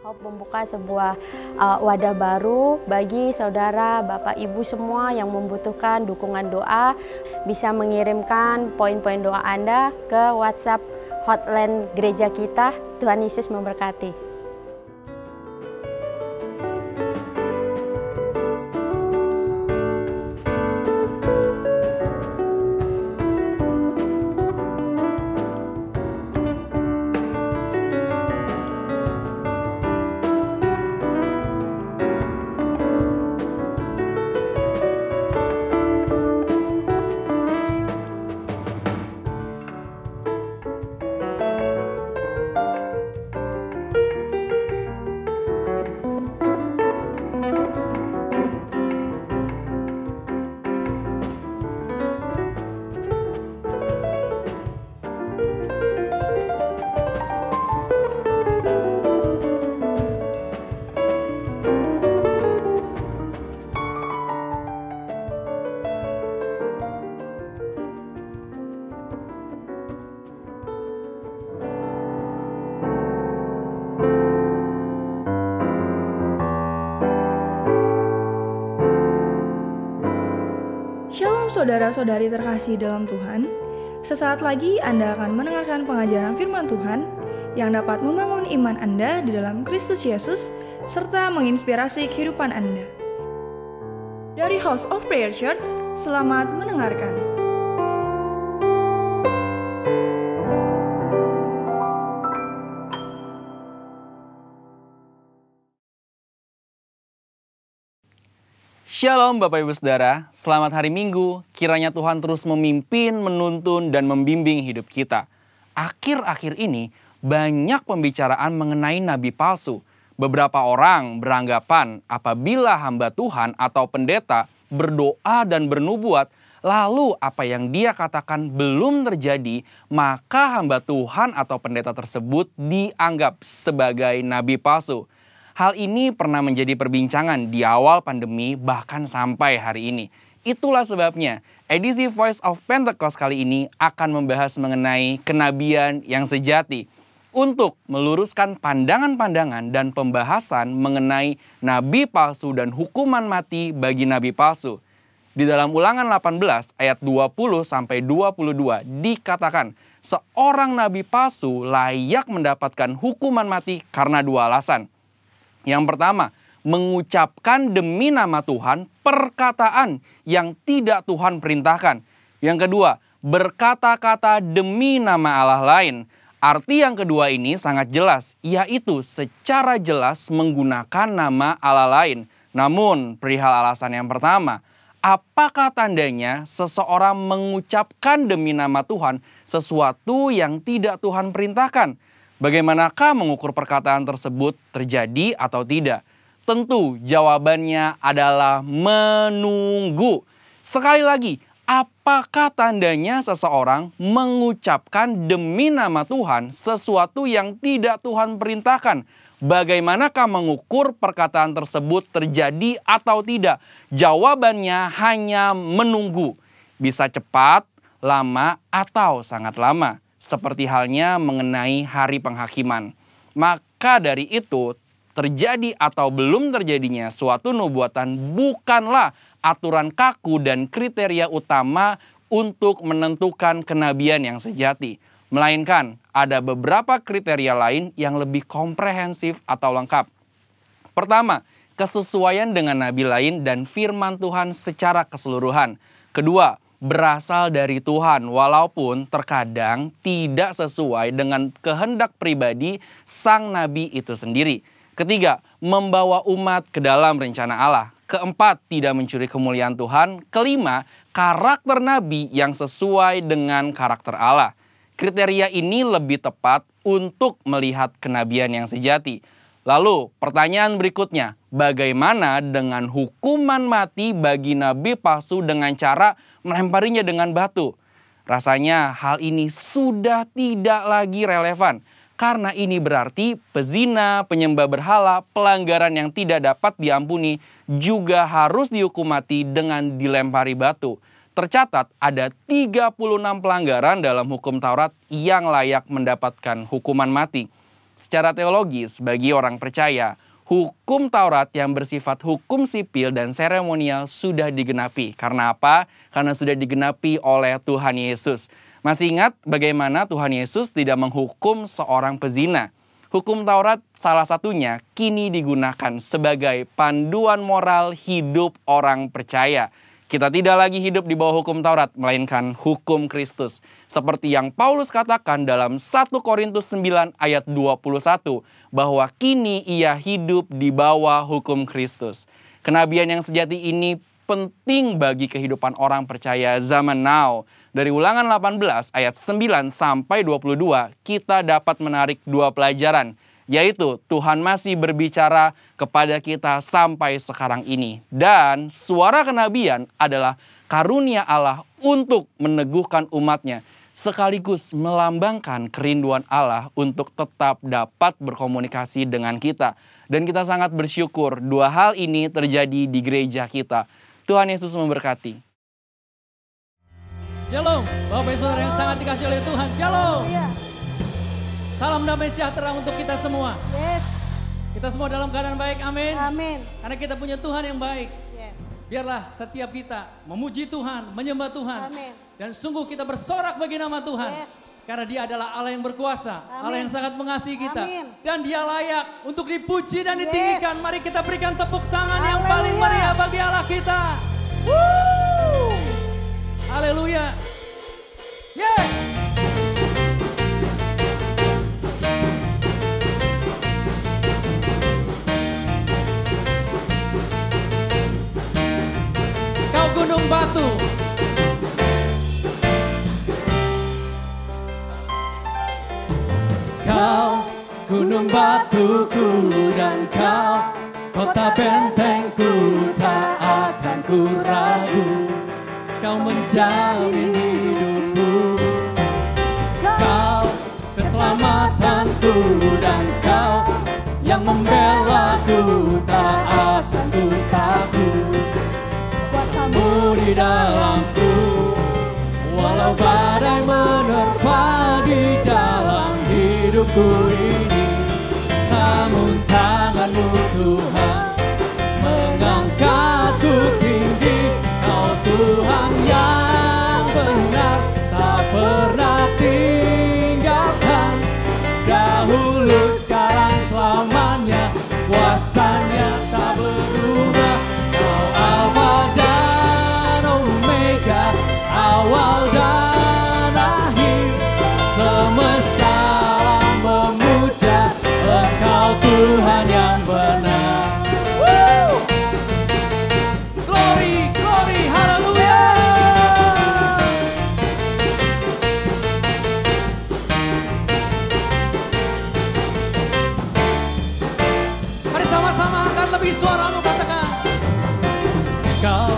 Hope membuka sebuah wadah baru bagi saudara, Bapak, Ibu semua yang membutuhkan dukungan doa. Bisa mengirimkan poin-poin doa Anda ke WhatsApp hotline gereja kita. Tuhan Yesus memberkati. Shalom saudara-saudari terkasih dalam Tuhan. Sesaat lagi Anda akan mendengarkan pengajaran firman Tuhan yang dapat membangun iman Anda di dalam Kristus Yesus serta menginspirasi kehidupan Anda. Dari House of Prayer Church, selamat mendengarkan. Shalom Bapak Ibu Saudara, selamat hari Minggu. Kiranya Tuhan terus memimpin, menuntun, dan membimbing hidup kita. Akhir-akhir ini banyak pembicaraan mengenai nabi palsu. Beberapa orang beranggapan apabila hamba Tuhan atau pendeta berdoa dan bernubuat, lalu apa yang dia katakan belum terjadi, maka hamba Tuhan atau pendeta tersebut dianggap sebagai nabi palsu. Hal ini pernah menjadi perbincangan di awal pandemi bahkan sampai hari ini. Itulah sebabnya edisi Voice of Pentecost kali ini akan membahas mengenai kenabian yang sejati. Untuk meluruskan pandangan-pandangan dan pembahasan mengenai nabi palsu dan hukuman mati bagi nabi palsu. Di dalam Ulangan 18 ayat 20-22 dikatakan seorang nabi palsu layak mendapatkan hukuman mati karena dua alasan. Yang pertama, mengucapkan demi nama Tuhan perkataan yang tidak Tuhan perintahkan. Yang kedua, berkata-kata demi nama Allah lain. Arti yang kedua ini sangat jelas, yaitu secara jelas menggunakan nama Allah lain. Namun, perihal alasan yang pertama, apakah tandanya seseorang mengucapkan demi nama Tuhan sesuatu yang tidak Tuhan perintahkan? Bagaimanakah mengukur perkataan tersebut terjadi atau tidak? Tentu jawabannya adalah menunggu. Sekali lagi, apakah tandanya seseorang mengucapkan demi nama Tuhan sesuatu yang tidak Tuhan perintahkan? Bagaimanakah mengukur perkataan tersebut terjadi atau tidak? Jawabannya hanya menunggu. Bisa cepat, lama, atau sangat lama. Seperti halnya mengenai hari penghakiman. Maka dari itu, terjadi atau belum terjadinya suatu nubuatan bukanlah aturan kaku dan kriteria utama untuk menentukan kenabian yang sejati. Melainkan ada beberapa kriteria lain yang lebih komprehensif atau lengkap. Pertama, kesesuaian dengan nabi lain dan firman Tuhan secara keseluruhan. Kedua, berasal dari Tuhan walaupun terkadang tidak sesuai dengan kehendak pribadi sang nabi itu sendiri. Ketiga, membawa umat ke dalam rencana Allah. Keempat, tidak mencuri kemuliaan Tuhan. Kelima, karakter nabi yang sesuai dengan karakter Allah. Kriteria ini lebih tepat untuk melihat kenabian yang sejati. Lalu pertanyaan berikutnya, bagaimana dengan hukuman mati bagi nabi palsu dengan cara melemparinya dengan batu? Rasanya hal ini sudah tidak lagi relevan. Karena ini berarti pezina, penyembah berhala, pelanggaran yang tidak dapat diampuni juga harus dihukum mati dengan dilempari batu. Tercatat ada 36 pelanggaran dalam hukum Taurat yang layak mendapatkan hukuman mati. Secara teologis, bagi orang percaya, hukum Taurat yang bersifat hukum sipil dan seremonial sudah digenapi. Karena apa? Karena sudah digenapi oleh Tuhan Yesus. Masih ingat bagaimana Tuhan Yesus tidak menghukum seorang pezina? Hukum Taurat salah satunya kini digunakan sebagai panduan moral hidup orang percaya. Kita tidak lagi hidup di bawah hukum Taurat, melainkan hukum Kristus. Seperti yang Paulus katakan dalam 1 Korintus 9 ayat 21, bahwa kini ia hidup di bawah hukum Kristus. Kenabian yang sejati ini penting bagi kehidupan orang percaya zaman now. Dari Ulangan 18 ayat 9 sampai 22, kita dapat menarik dua pelajaran, yaitu Tuhan masih berbicara kepada kita sampai sekarang ini. Dan suara kenabian adalah karunia Allah untuk meneguhkan umatnya, sekaligus melambangkan kerinduan Allah untuk tetap dapat berkomunikasi dengan kita. Dan kita sangat bersyukur dua hal ini terjadi di gereja kita. Tuhan Yesus memberkati. Shalom, Bapak Ibu Saudara yang sangat dikasihi oleh Tuhan. Shalom. Salam damai sejahtera untuk kita semua. Yes. Kita semua dalam keadaan baik, amin. Amin. Karena kita punya Tuhan yang baik. Yes. Biarlah setiap kita memuji Tuhan, menyembah Tuhan. Amin. Dan sungguh kita bersorak bagi nama Tuhan. Yes. Karena dia adalah Allah yang berkuasa, Amin. Allah yang sangat mengasihi kita. Amin. Dan dia layak untuk dipuji dan Yes. ditinggikan. Mari kita berikan tepuk tangan yang Haleluya. paling meriah bagi Allah kita. Haleluya. Yes. Kau gunung batu. Kau gunung batuku dan kau kota bentengku, tak akan ku ragu. Kau menjamin hidupku. Kau keselamatanku dan kau yang membelaku, tak akan ku takut. Kuasamu di dalamku, walau badai menerpa di dalam hidupku ini. Namun tanganmu Tuhan mengangkatku tinggi. Kau Tuhan yang benar, tak pernah tinggalkan. Dahulu, sekarang, selamanya, kuasanya tak berubah. Kau Alfa dan Omega, awal dan akhir. Semesta alam memuja Engkau Tuhan yang benar. Glory, glory, haleluya. Mari sama-sama angkat lebih suaramu, katakan. Kau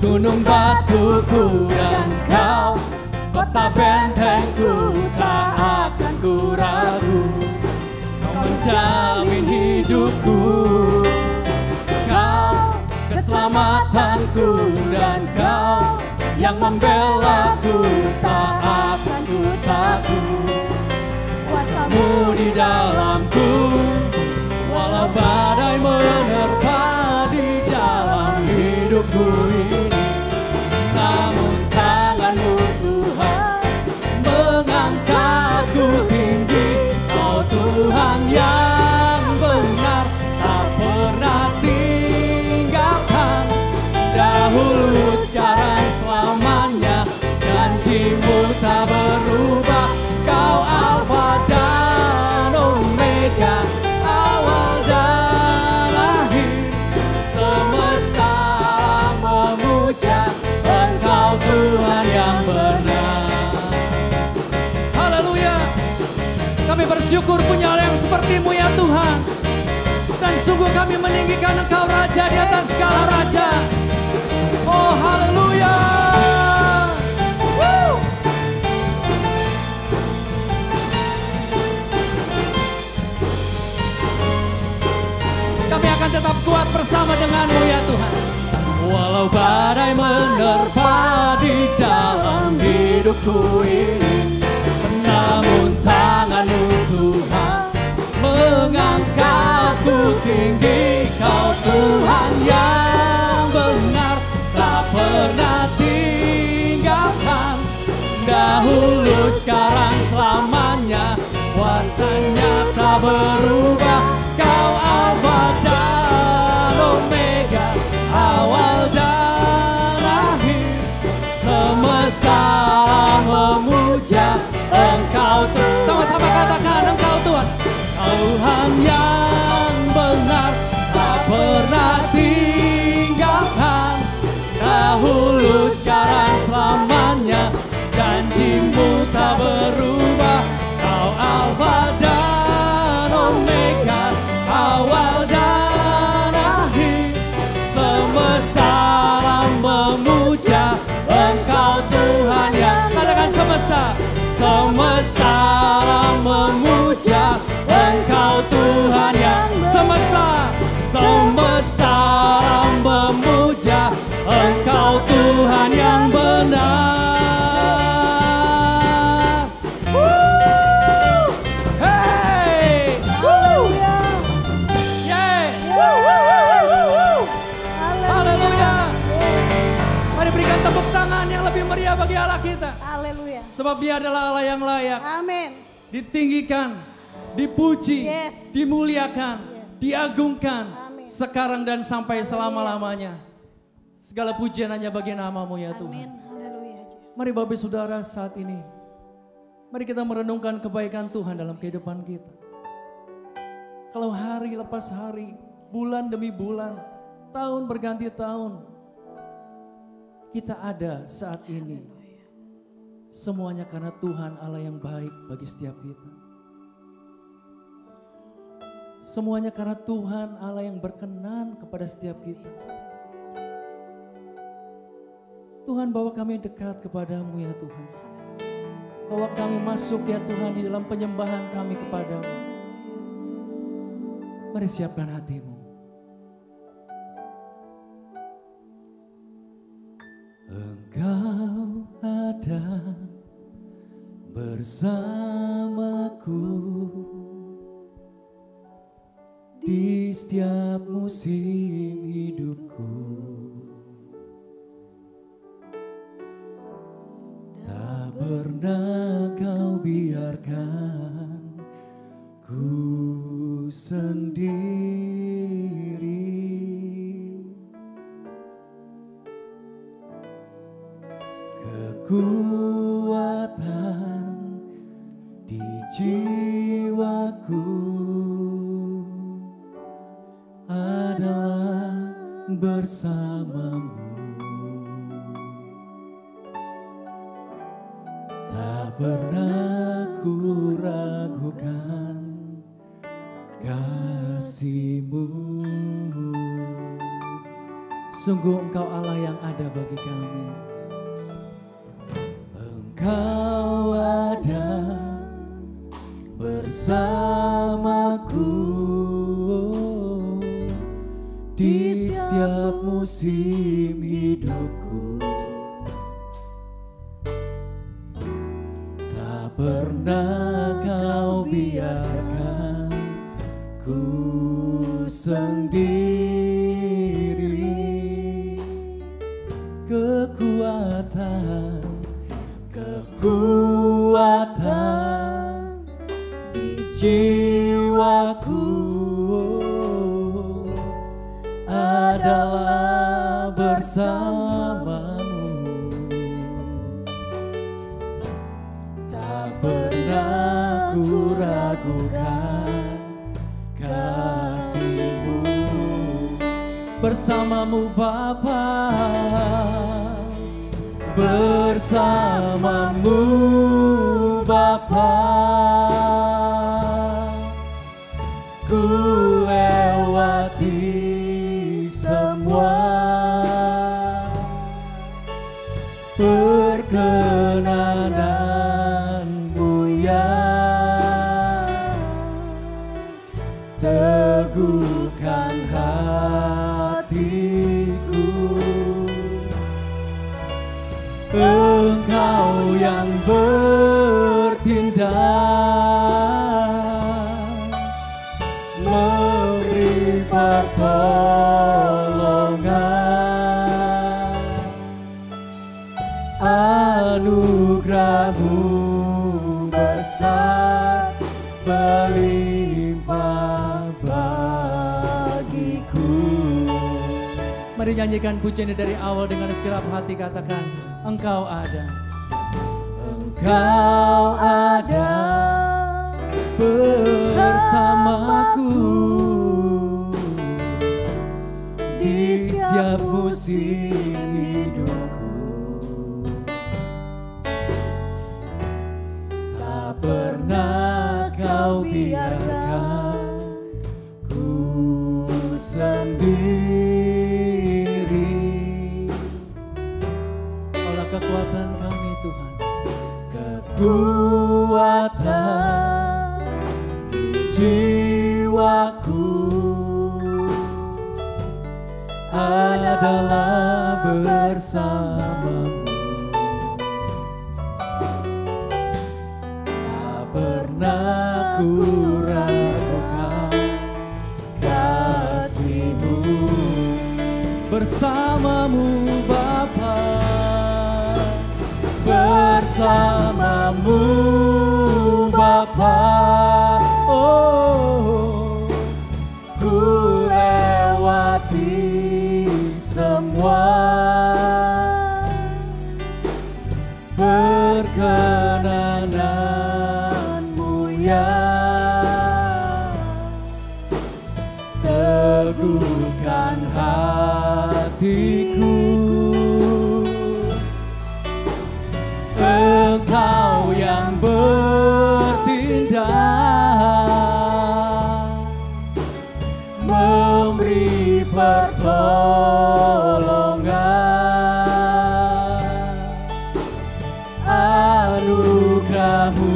gunung batuku dan kau kota bentengku, tak akan ku ragu. Kau menjamin hidupku. Kau keselamatanku dan kau yang membelaku, tak akan ku takut. Kuasamu di dalamku, walau badai menerpa di dalam hidupku ini. Namun tanganmu Tuhan mengangkatku tinggi. Oh Tuhan yang benar, tak pernah tinggalkan. Dahulu, sekarang, selamanya, janjimu tak berubah. Kau Alfa dan Omega, awal dan akhir. Semesta alam memuja Engkau Tuhan yang benar. Haleluya. Kami bersyukur punya Allah yang seperti-Mu ya Tuhan. Dan sungguh kami meninggikan Engkau Raja di atas segala raja. Oh haleluya. Woo. Kami akan tetap kuat bersama dengan-Mu ya Tuhan. Walau badai menerpa di dalam hidupku ini, namun tangan-Mu Tuhan mengangkatku tinggi. Kau Tuhan yang benar, tak pernah tinggalkan. Dahulu, sekarang, selamanya, kuasanya tak berubah. Kau Alfa dan Omega, awal dan akhir. Semesta memuja Engkau. Sama-sama katakan, Engkau Tuhan. Tuhan yang benar, tak pernah tinggalkan. Dahulu, sekarang, selamanya, janji-Mu tak berubah. Kau Alfa dan Omega, awal dan akhir. Semesta memuja Engkau Tuhan yang, katakan semesta. Semesta memuja Engkau Tuhan yang, semesta. Semesta memuja Engkau Tuhan yang benar. Hey! Yeah! Haleluya! Mari berikan tepuk tangan yang lebih meriah bagi Allah kita. Haleluya. Sebab Dia adalah Allah yang layak Amin. ditinggikan, dipuji, Yes. dimuliakan, diagungkan, Amin. sekarang dan sampai selama-lamanya. Segala pujian hanya bagi nama-Mu ya Tuhan. Amin. Haleluya. Yesus. Mari Bapak Saudara saat ini, mari kita merenungkan kebaikan Tuhan dalam kehidupan kita. Kalau hari lepas hari, bulan demi bulan, tahun berganti tahun, kita ada saat ini. Semuanya karena Tuhan Allah yang baik bagi setiap kita. Semuanya karena Tuhan Allah yang berkenan kepada setiap kita. Tuhan, bawa kami dekat kepadamu ya Tuhan. Bawa kami masuk ya Tuhan di dalam penyembahan kami kepadamu. Mari siapkan hatimu. Engkau ada bersamaku di setiap musim hidupku. Tak pernah Kau biarkan ku sendiri. Kekuatan di jiwaku adalah bersamamu. Tak pernah ku ragukan kasih-Mu. Sungguh Engkau Allah yang ada bagi kami. Engkau ada bersamaku di setiap musim hidupku. Tak pernah Kau biarkan ku sendiri. Kekuatan di jiwaku adalah bersamamu. Tak pernah ku ragukan kasih-Mu. Bersamamu Bapa, bersamamu Bapa, ku lewati semua perkenanan-Mu ya. Teguhkan hatiku, Engkau yang bertindak pertolongan, anugerah-Mu besar berlimpah bagiku. Mari nyanyikan pujian ini dari awal dengan segenap hati, katakan, Engkau ada. Engkau ada bersamaku di setiap musim hidupku. Tak pernah Kau biarkan ku sendiri. Kaulah kekuatan kami Tuhan, kekuatan di jiwaku adalah bersamamu. Tak pernah ku ragukan kasih-Mu. Bersamamu Bapa, bersamamu Bapa, oh, ku lewati semua. Perkenanan-Mu ya teguhkan hatiku. Engkau yang bertindak, memberi pertolongan, anugerah-Mu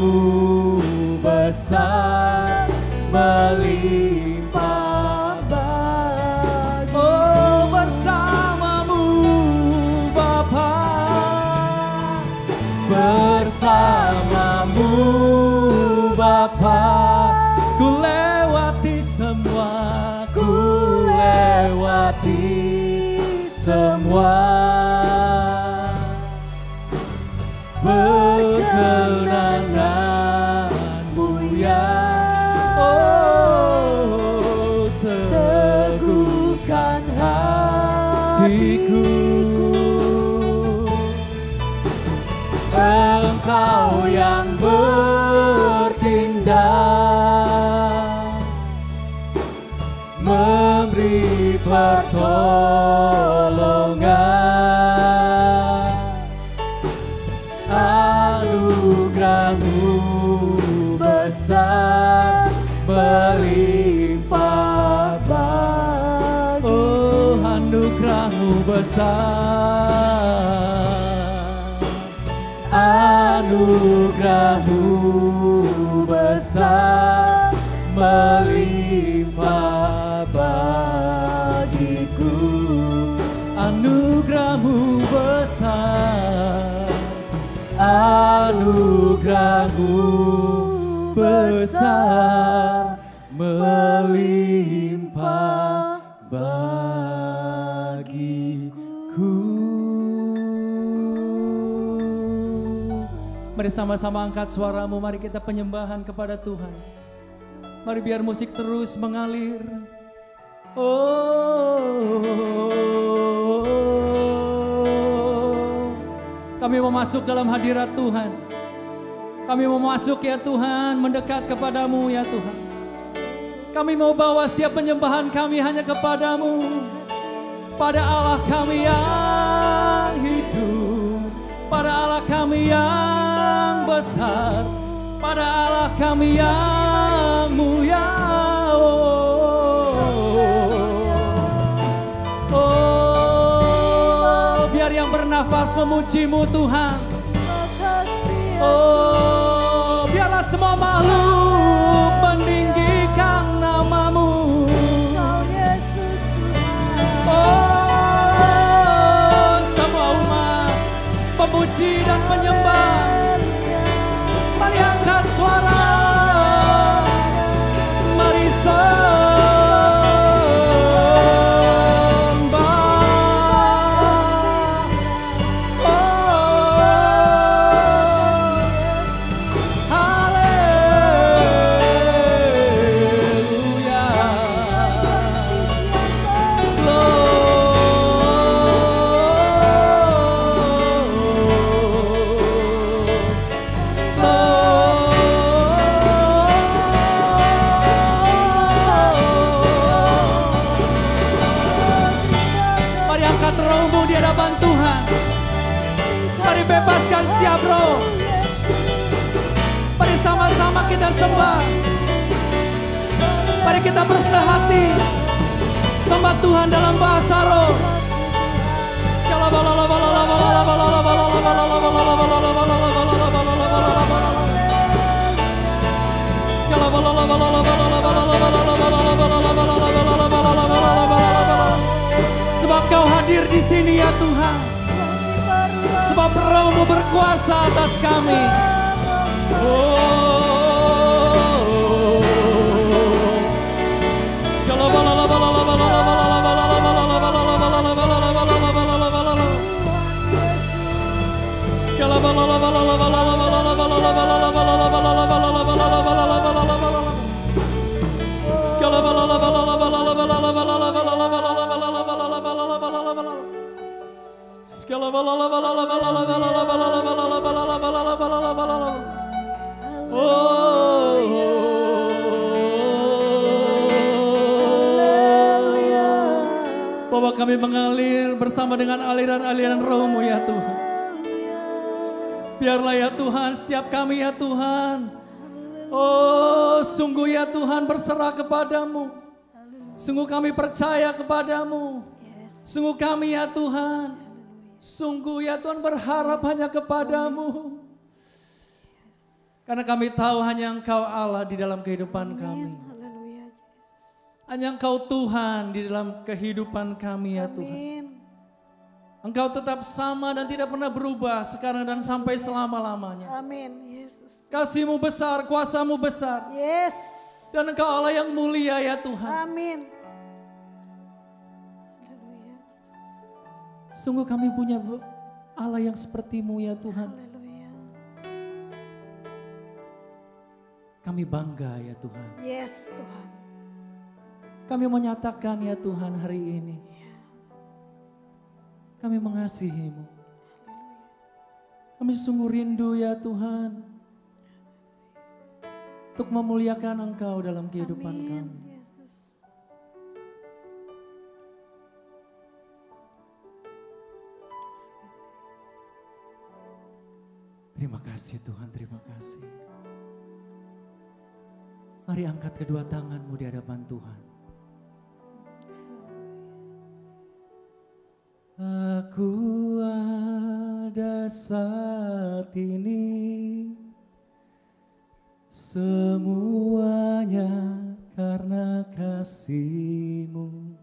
besar melimpah bagi. Oh, bersamamu Bapa, bersamamu Bapa, ku lewati semua, ku lewati semua. Perkenanan-Mu ya, oh, teguhkan hatiku. Engkau yang bertindak, memberi pertolongan, anugerah-Mu besar berlimpah bagi. Oh, anugerah-Mu besar, anugerah-Mu besar melimpah bagiku. Anugerah-Mu besar, anugerah-Mu besar melimpah bagiku. Mari sama-sama angkat suaramu, mari kita penyembahan kepada Tuhan. Mari biar musik terus mengalir. Oh, kami mau masuk dalam hadirat Tuhan. Kami mau masuk ya Tuhan, mendekat kepadamu ya Tuhan. Kami mau bawa setiap penyembahan kami hanya kepadamu. Pada Allah kami yang hidup, pada Allah kami yang besar, pada Allah kami yang mulia. Oh, biar yang bernafas memuji-Mu Tuhan. Oh, biarlah semua makhluk meninggikan nama-Mu. Oh, semua umat memuji dan menyembah. Mari angkat suara, mari hadapan Tuhan. Mari bebaskan setiap roh. Mari sama-sama kita sembah. Mari kita bersehati. Sembah Tuhan dalam bahasa roh. Sebab Kau hadir di sini ya Tuhan. Sebab Roh-Mu berkuasa atas kami. Bapak, kami mengalir bersama dengan aliran-aliran Roh-Mu ya Tuhan. Biarlah ya Tuhan setiap kami ya Tuhan. Oh sungguh ya Tuhan berserah kepadamu. Sungguh kami percaya kepadamu. Sungguh kami ya Tuhan. Sungguh ya Tuhan berharap hanya kepadamu. Karena kami tahu hanya Engkau Allah di dalam kehidupan kami. Hanya Engkau Tuhan di dalam kehidupan kami ya Tuhan. Engkau tetap sama dan tidak pernah berubah sekarang dan sampai selama-lamanya. Amin, Yesus. Kasih-Mu besar, kuasa-Mu besar. Yes. Dan Engkau Allah yang mulia ya Tuhan. Amin. Sungguh kami punya Allah yang seperti-Mu ya Tuhan. Haleluya. Kami bangga ya Tuhan. Yes, Tuhan. Kami menyatakan ya Tuhan hari ini. Kami mengasihi-Mu. Kami sungguh rindu ya Tuhan. Untuk memuliakan Engkau dalam kehidupan kami. Yesus. Terima kasih Tuhan, terima kasih. Mari angkat kedua tanganmu di hadapan Tuhan. Aku ada saat ini, semuanya karena kasih-Mu.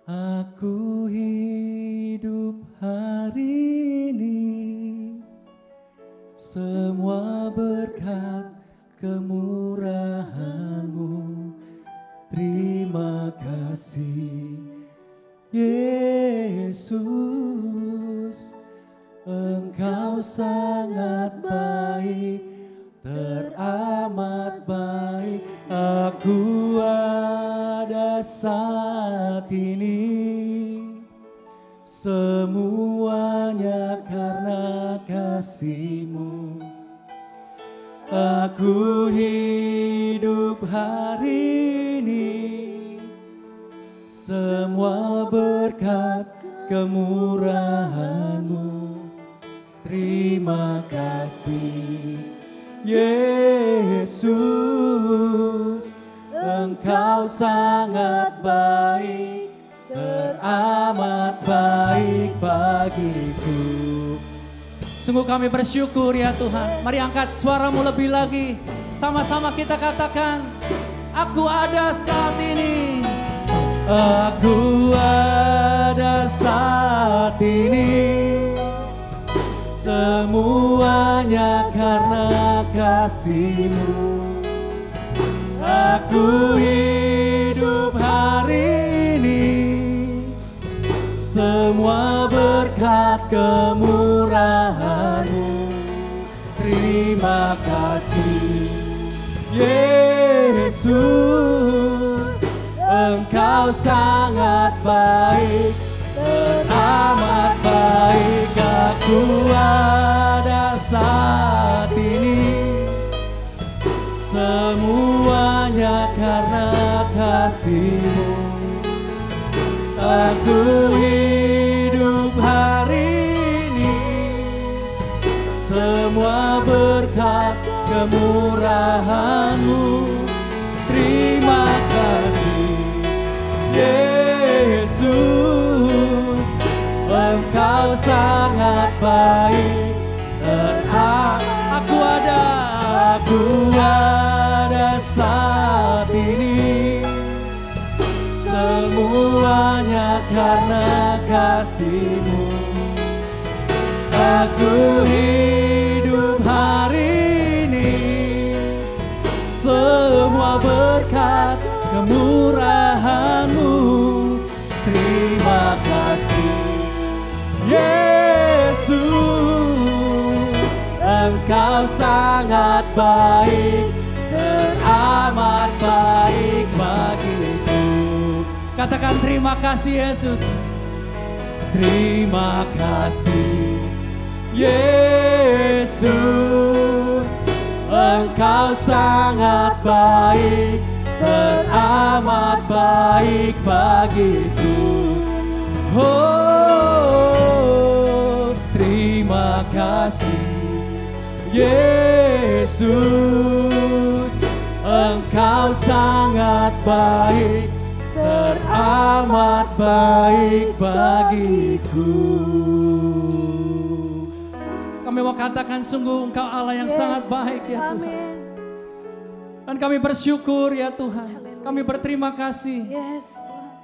Aku hidup hari ini, semua berkat kemurahan-Mu. Terima kasih Yesus, Engkau sangat baik, teramat baik. Aku ada saat ini, semuanya karena kasih-Mu. Aku hidup hari ini, semua berkat kemurahan-Mu. Terima kasih Yesus, Engkau sangat baik, teramat baik bagiku. Sungguh kami bersyukur ya Tuhan. Mari angkat suaramu lebih lagi. Sama-sama kita katakan, aku ada saat ini. Aku ada saat ini, semuanya karena kasih-Mu. Aku hidup hari ini, semua berkat kemurahan-Mu. Terima kasih Yesus, Engkau sangat baik, teramat baik. Aku ada saat ini, semuanya karena kasih-Mu. Aku hidup kemurahan-Mu. Terima kasih Yesus, Engkau sangat baik. Aku ada saat ini, semuanya karena kasih-Mu. Aku hidup hari ini, semua berkat kemurahan-Mu. Terima kasih Yesus, Engkau sangat baik, teramat baik bagiku. Katakan terima kasih Yesus. Terima kasih Yesus, Engkau sangat baik, teramat baik bagiku. Oh, terima kasih Yesus, Engkau sangat baik, teramat baik bagiku. Kami mau katakan sungguh Engkau Allah yang sangat baik ya Tuhan. Dan kami bersyukur ya Tuhan. Kami berterima kasih.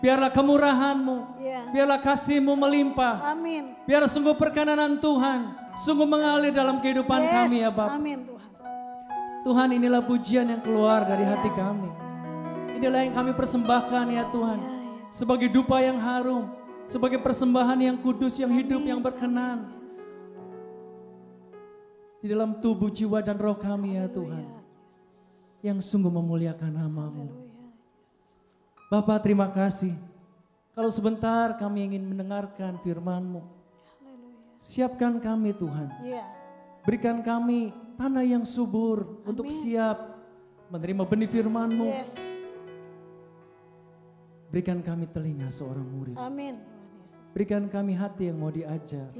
Biarlah kemurahan-Mu, biarlah kasih-Mu melimpah. Amin. Biar sungguh perkenanan Tuhan sungguh mengalir dalam kehidupan kami ya Bapa. Amin Tuhan. Tuhan, inilah pujian yang keluar dari hati kami. Inilah yang kami persembahkan ya Tuhan. Sebagai dupa yang harum, sebagai persembahan yang kudus, yang hidup, yang berkenan. Di dalam tubuh, jiwa, dan roh kami ya Tuhan. Yang sungguh memuliakan nama-Mu. Bapak terima kasih. Kalau sebentar kami ingin mendengarkan firman-Mu. Siapkan kami Tuhan. Berikan kami tanah yang subur untuk siap menerima benih firman-Mu. Berikan kami telinga seorang murid. Amin. Berikan kami hati yang mau diajar.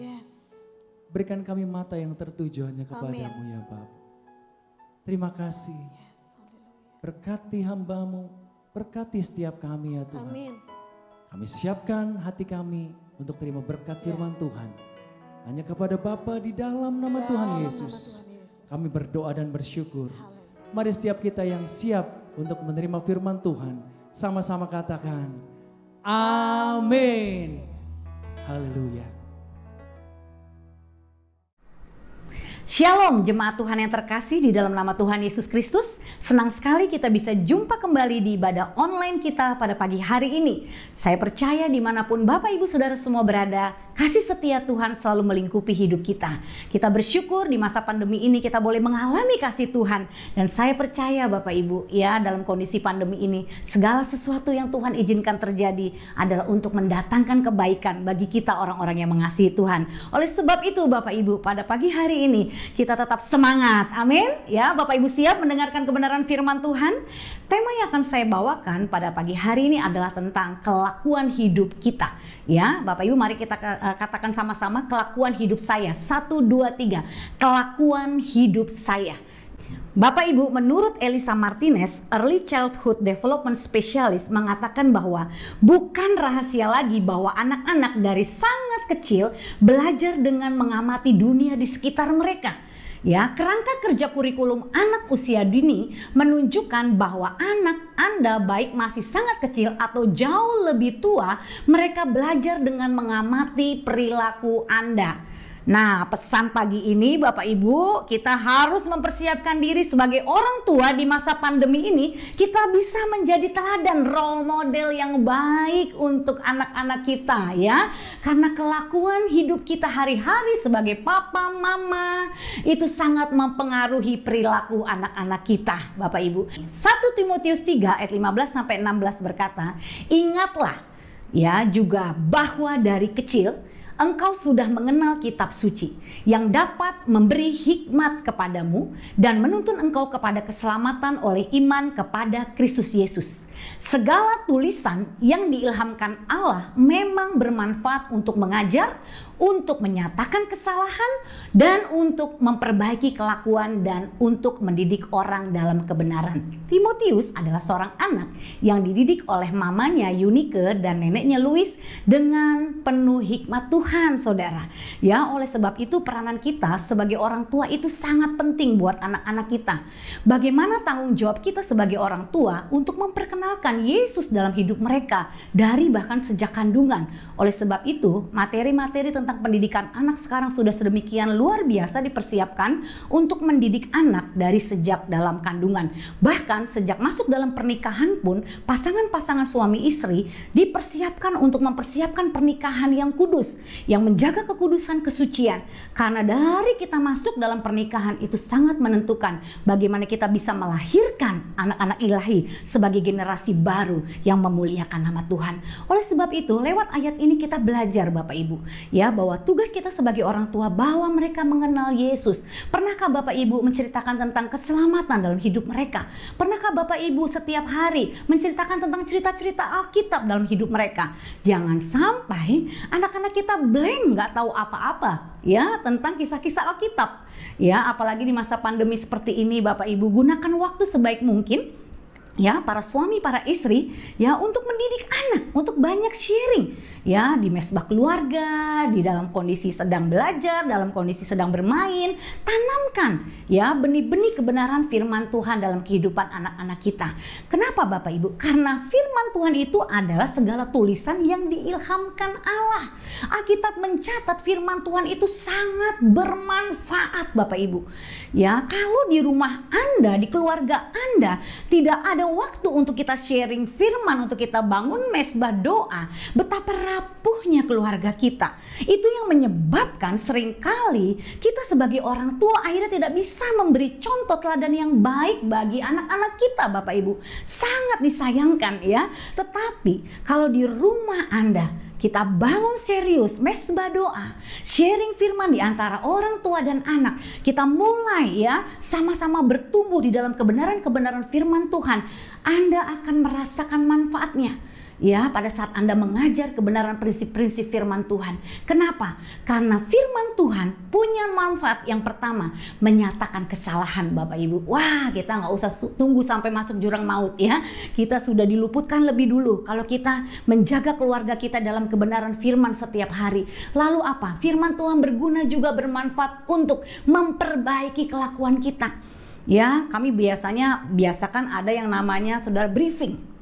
Berikan kami mata yang tertuju hanya kepadamu ya Bapa. Terima kasih. Berkati hamba-Mu, berkati setiap kami ya Tuhan. Amin. Kami siapkan hati kami untuk terima berkat firman Tuhan. Hanya kepada Bapa di dalam nama Tuhan Yesus. Kami berdoa dan bersyukur. Mari setiap kita yang siap untuk menerima firman Tuhan, sama-sama katakan, amin. Haleluya. Shalom jemaat Tuhan yang terkasih di dalam nama Tuhan Yesus Kristus. Senang sekali kita bisa jumpa kembali di ibadah online kita pada pagi hari ini. Saya percaya dimanapun Bapak Ibu Saudara semua berada, kasih setia Tuhan selalu melingkupi hidup kita. Kita bersyukur di masa pandemi ini kita boleh mengalami kasih Tuhan. Dan saya percaya Bapak Ibu ya, dalam kondisi pandemi ini segala sesuatu yang Tuhan izinkan terjadi adalah untuk mendatangkan kebaikan bagi kita orang-orang yang mengasihi Tuhan. Oleh sebab itu Bapak Ibu, pada pagi hari ini kita tetap semangat, amin. Ya, Bapak Ibu siap mendengarkan kebenaran firman Tuhan? Tema yang akan saya bawakan pada pagi hari ini adalah tentang kelakuan hidup kita. Ya, Bapak Ibu mari kita katakan sama-sama, kelakuan hidup saya. 1, 2, 3. Kelakuan hidup saya. Bapak Ibu, menurut Elisa Martinez, Early Childhood Development Specialist mengatakan bahwa bukan rahasia lagi bahwa anak-anak dari sangat kecil belajar dengan mengamati dunia di sekitar mereka. Ya, kerangka kerja kurikulum anak usia dini menunjukkan bahwa anak Anda baik masih sangat kecil atau jauh lebih tua, mereka belajar dengan mengamati perilaku Anda. Nah, pesan pagi ini Bapak Ibu, kita harus mempersiapkan diri sebagai orang tua di masa pandemi ini. Kita bisa menjadi teladan, role model yang baik untuk anak-anak kita ya. Karena kelakuan hidup kita hari-hari sebagai papa, mama, itu sangat mempengaruhi perilaku anak-anak kita Bapak Ibu. 1 Timotius 3 ayat 15-16 berkata, ingatlah ya juga bahwa dari kecil engkau sudah mengenal kitab suci yang dapat memberi hikmat kepadamu dan menuntun engkau kepada keselamatan oleh iman kepada Kristus Yesus. Segala tulisan yang diilhamkan Allah memang bermanfaat untuk mengajar, untuk menyatakan kesalahan, dan untuk memperbaiki kelakuan dan untuk mendidik orang dalam kebenaran. Timotius adalah seorang anak yang dididik oleh mamanya Eunike dan neneknya Lois dengan penuh hikmat Tuhan, saudara. Ya, oleh sebab itu peranan kita sebagai orang tua itu sangat penting buat anak-anak kita. Bagaimana tanggung jawab kita sebagai orang tua untuk memperkenalkan Yesus dalam hidup mereka dari bahkan sejak kandungan. Oleh sebab itu, materi-materi tentang pendidikan anak sekarang sudah sedemikian luar biasa dipersiapkan untuk mendidik anak dari sejak dalam kandungan. Bahkan sejak masuk dalam pernikahan pun, pasangan-pasangan suami istri dipersiapkan untuk mempersiapkan pernikahan yang kudus, yang menjaga kekudusan kesucian. Karena dari kita masuk dalam pernikahan itu sangat menentukan bagaimana kita bisa melahirkan anak-anak ilahi sebagai generasi baru yang memuliakan nama Tuhan. Oleh sebab itu, lewat ayat ini kita belajar Bapak Ibu, ya, bahwa tugas kita sebagai orang tua bahwa mereka mengenal Yesus. Pernahkah Bapak Ibu menceritakan tentang keselamatan dalam hidup mereka? Pernahkah Bapak Ibu setiap hari menceritakan tentang cerita-cerita Alkitab dalam hidup mereka? Jangan sampai anak-anak kita blank, nggak tahu apa-apa ya tentang kisah-kisah Alkitab. Ya, apalagi di masa pandemi seperti ini, Bapak Ibu gunakan waktu sebaik mungkin, ya, para suami, para istri, ya, untuk mendidik anak, untuk banyak sharing, ya, di mesbah keluarga, di dalam kondisi sedang belajar, dalam kondisi sedang bermain. Tanamkan, ya, benih-benih kebenaran firman Tuhan dalam kehidupan anak-anak kita. Kenapa Bapak Ibu? Karena firman Tuhan itu adalah segala tulisan yang diilhamkan Allah. Alkitab mencatat firman Tuhan itu sangat bermanfaat Bapak Ibu. Ya, kalau di rumah Anda, di keluarga Anda tidak ada waktu untuk kita sharing firman, untuk kita bangun mesbah doa, betapa rapuhnya keluarga kita. Itu yang menyebabkan seringkali kita sebagai orang tua akhirnya tidak bisa memberi contoh teladan yang baik bagi anak-anak kita Bapak Ibu. Sangat disayangkan ya. Tetapi kalau di rumah Anda kita bangun serius mesbah doa, sharing firman di antara orang tua dan anak, kita mulai ya sama-sama bertumbuh di dalam kebenaran-kebenaran firman Tuhan, Anda akan merasakan manfaatnya. Ya, pada saat Anda mengajar kebenaran prinsip-prinsip firman Tuhan. Kenapa? Karena firman Tuhan punya manfaat yang pertama, menyatakan kesalahan Bapak Ibu. Wah, kita nggak usah tunggu sampai masuk jurang maut ya. Kita sudah diluputkan lebih dulu kalau kita menjaga keluarga kita dalam kebenaran firman setiap hari. Lalu apa? Firman Tuhan berguna juga bermanfaat untuk memperbaiki kelakuan kita. Ya, kami biasakan ada yang namanya saudara briefing.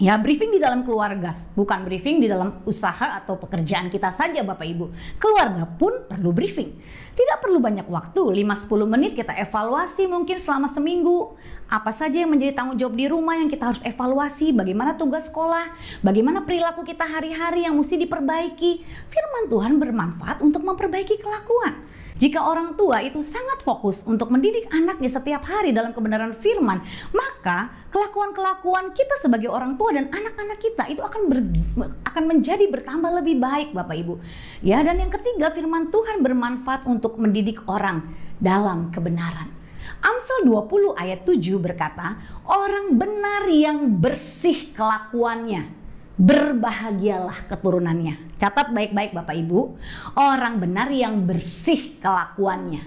Ya, briefing di dalam keluarga, bukan briefing di dalam usaha atau pekerjaan kita saja Bapak Ibu. Keluarga pun perlu briefing. Tidak perlu banyak waktu, 5-10 menit kita evaluasi mungkin selama seminggu. Apa saja yang menjadi tanggung jawab di rumah yang kita harus evaluasi, bagaimana tugas sekolah, bagaimana perilaku kita hari-hari yang mesti diperbaiki. Firman Tuhan bermanfaat untuk memperbaiki kelakuan. Jika orang tua itu sangat fokus untuk mendidik anaknya setiap hari dalam kebenaran firman, maka kelakuan-kelakuan kita sebagai orang tua dan anak-anak kita itu akan menjadi bertambah lebih baik Bapak Ibu. Ya, dan yang ketiga, firman Tuhan bermanfaat untuk mendidik orang dalam kebenaran. Amsal 20 ayat 7 berkata, orang benar yang bersih kelakuannya, berbahagialah keturunannya. Catat baik-baik Bapak Ibu, orang benar yang bersih kelakuannya.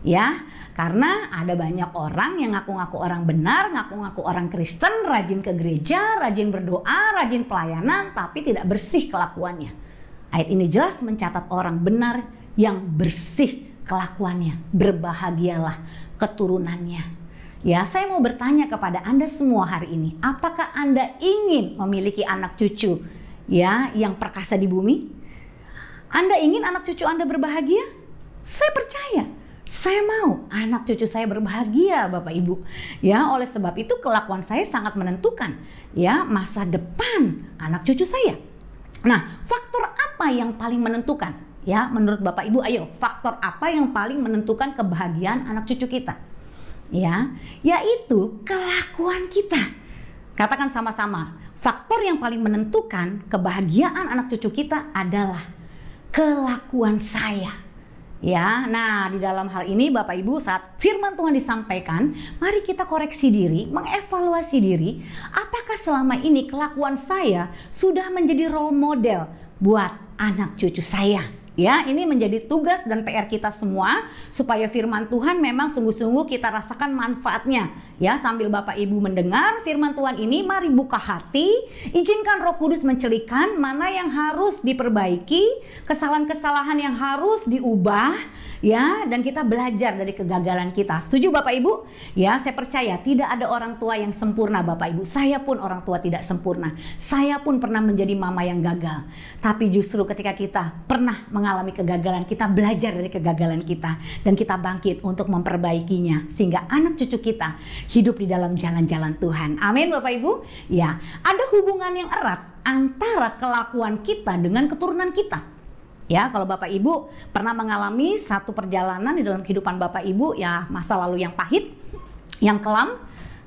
Ya, karena ada banyak orang yang ngaku-ngaku orang benar, ngaku-ngaku orang Kristen, rajin ke gereja, rajin berdoa, rajin pelayanan, tapi tidak bersih kelakuannya. Ayat ini jelas mencatat orang benar yang bersih kelakuannya, berbahagialah keturunannya. Ya, saya mau bertanya kepada Anda semua hari ini, apakah Anda ingin memiliki anak cucu ya yang perkasa di bumi? Anda ingin anak cucu Anda berbahagia? Saya percaya, saya mau anak cucu saya berbahagia Bapak Ibu. Ya, oleh sebab itu kelakuan saya sangat menentukan ya masa depan anak cucu saya. Nah, faktor apa yang paling menentukan? Ya, menurut Bapak Ibu, ayo, faktor apa yang paling menentukan kebahagiaan anak cucu kita? Ya, yaitu kelakuan kita. Katakan sama-sama, faktor yang paling menentukan kebahagiaan anak cucu kita adalah kelakuan saya. Ya, nah di dalam hal ini Bapak Ibu saat firman Tuhan disampaikan, mari kita koreksi diri, mengevaluasi diri, apakah selama ini kelakuan saya sudah menjadi role model buat anak cucu saya. Ya, ini menjadi tugas dan PR kita semua supaya firman Tuhan memang sungguh-sungguh kita rasakan manfaatnya. Ya, sambil Bapak Ibu mendengar firman Tuhan ini, mari buka hati, izinkan Roh Kudus mencelikan mana yang harus diperbaiki, kesalahan-kesalahan yang harus diubah, ya, dan kita belajar dari kegagalan kita. Setuju Bapak Ibu? Ya, saya percaya tidak ada orang tua yang sempurna Bapak Ibu. Saya pun orang tua tidak sempurna. Saya pun pernah menjadi mama yang gagal. Tapi justru ketika kita pernah mengalami kegagalan, kita belajar dari kegagalan kita dan kita bangkit untuk memperbaikinya sehingga anak cucu kita hidup di dalam jalan-jalan Tuhan. Amin Bapak Ibu. Ya, ada hubungan yang erat antara kelakuan kita dengan keturunan kita. Ya, kalau Bapak Ibu pernah mengalami satu perjalanan di dalam kehidupan Bapak Ibu, ya masa lalu yang pahit, yang kelam,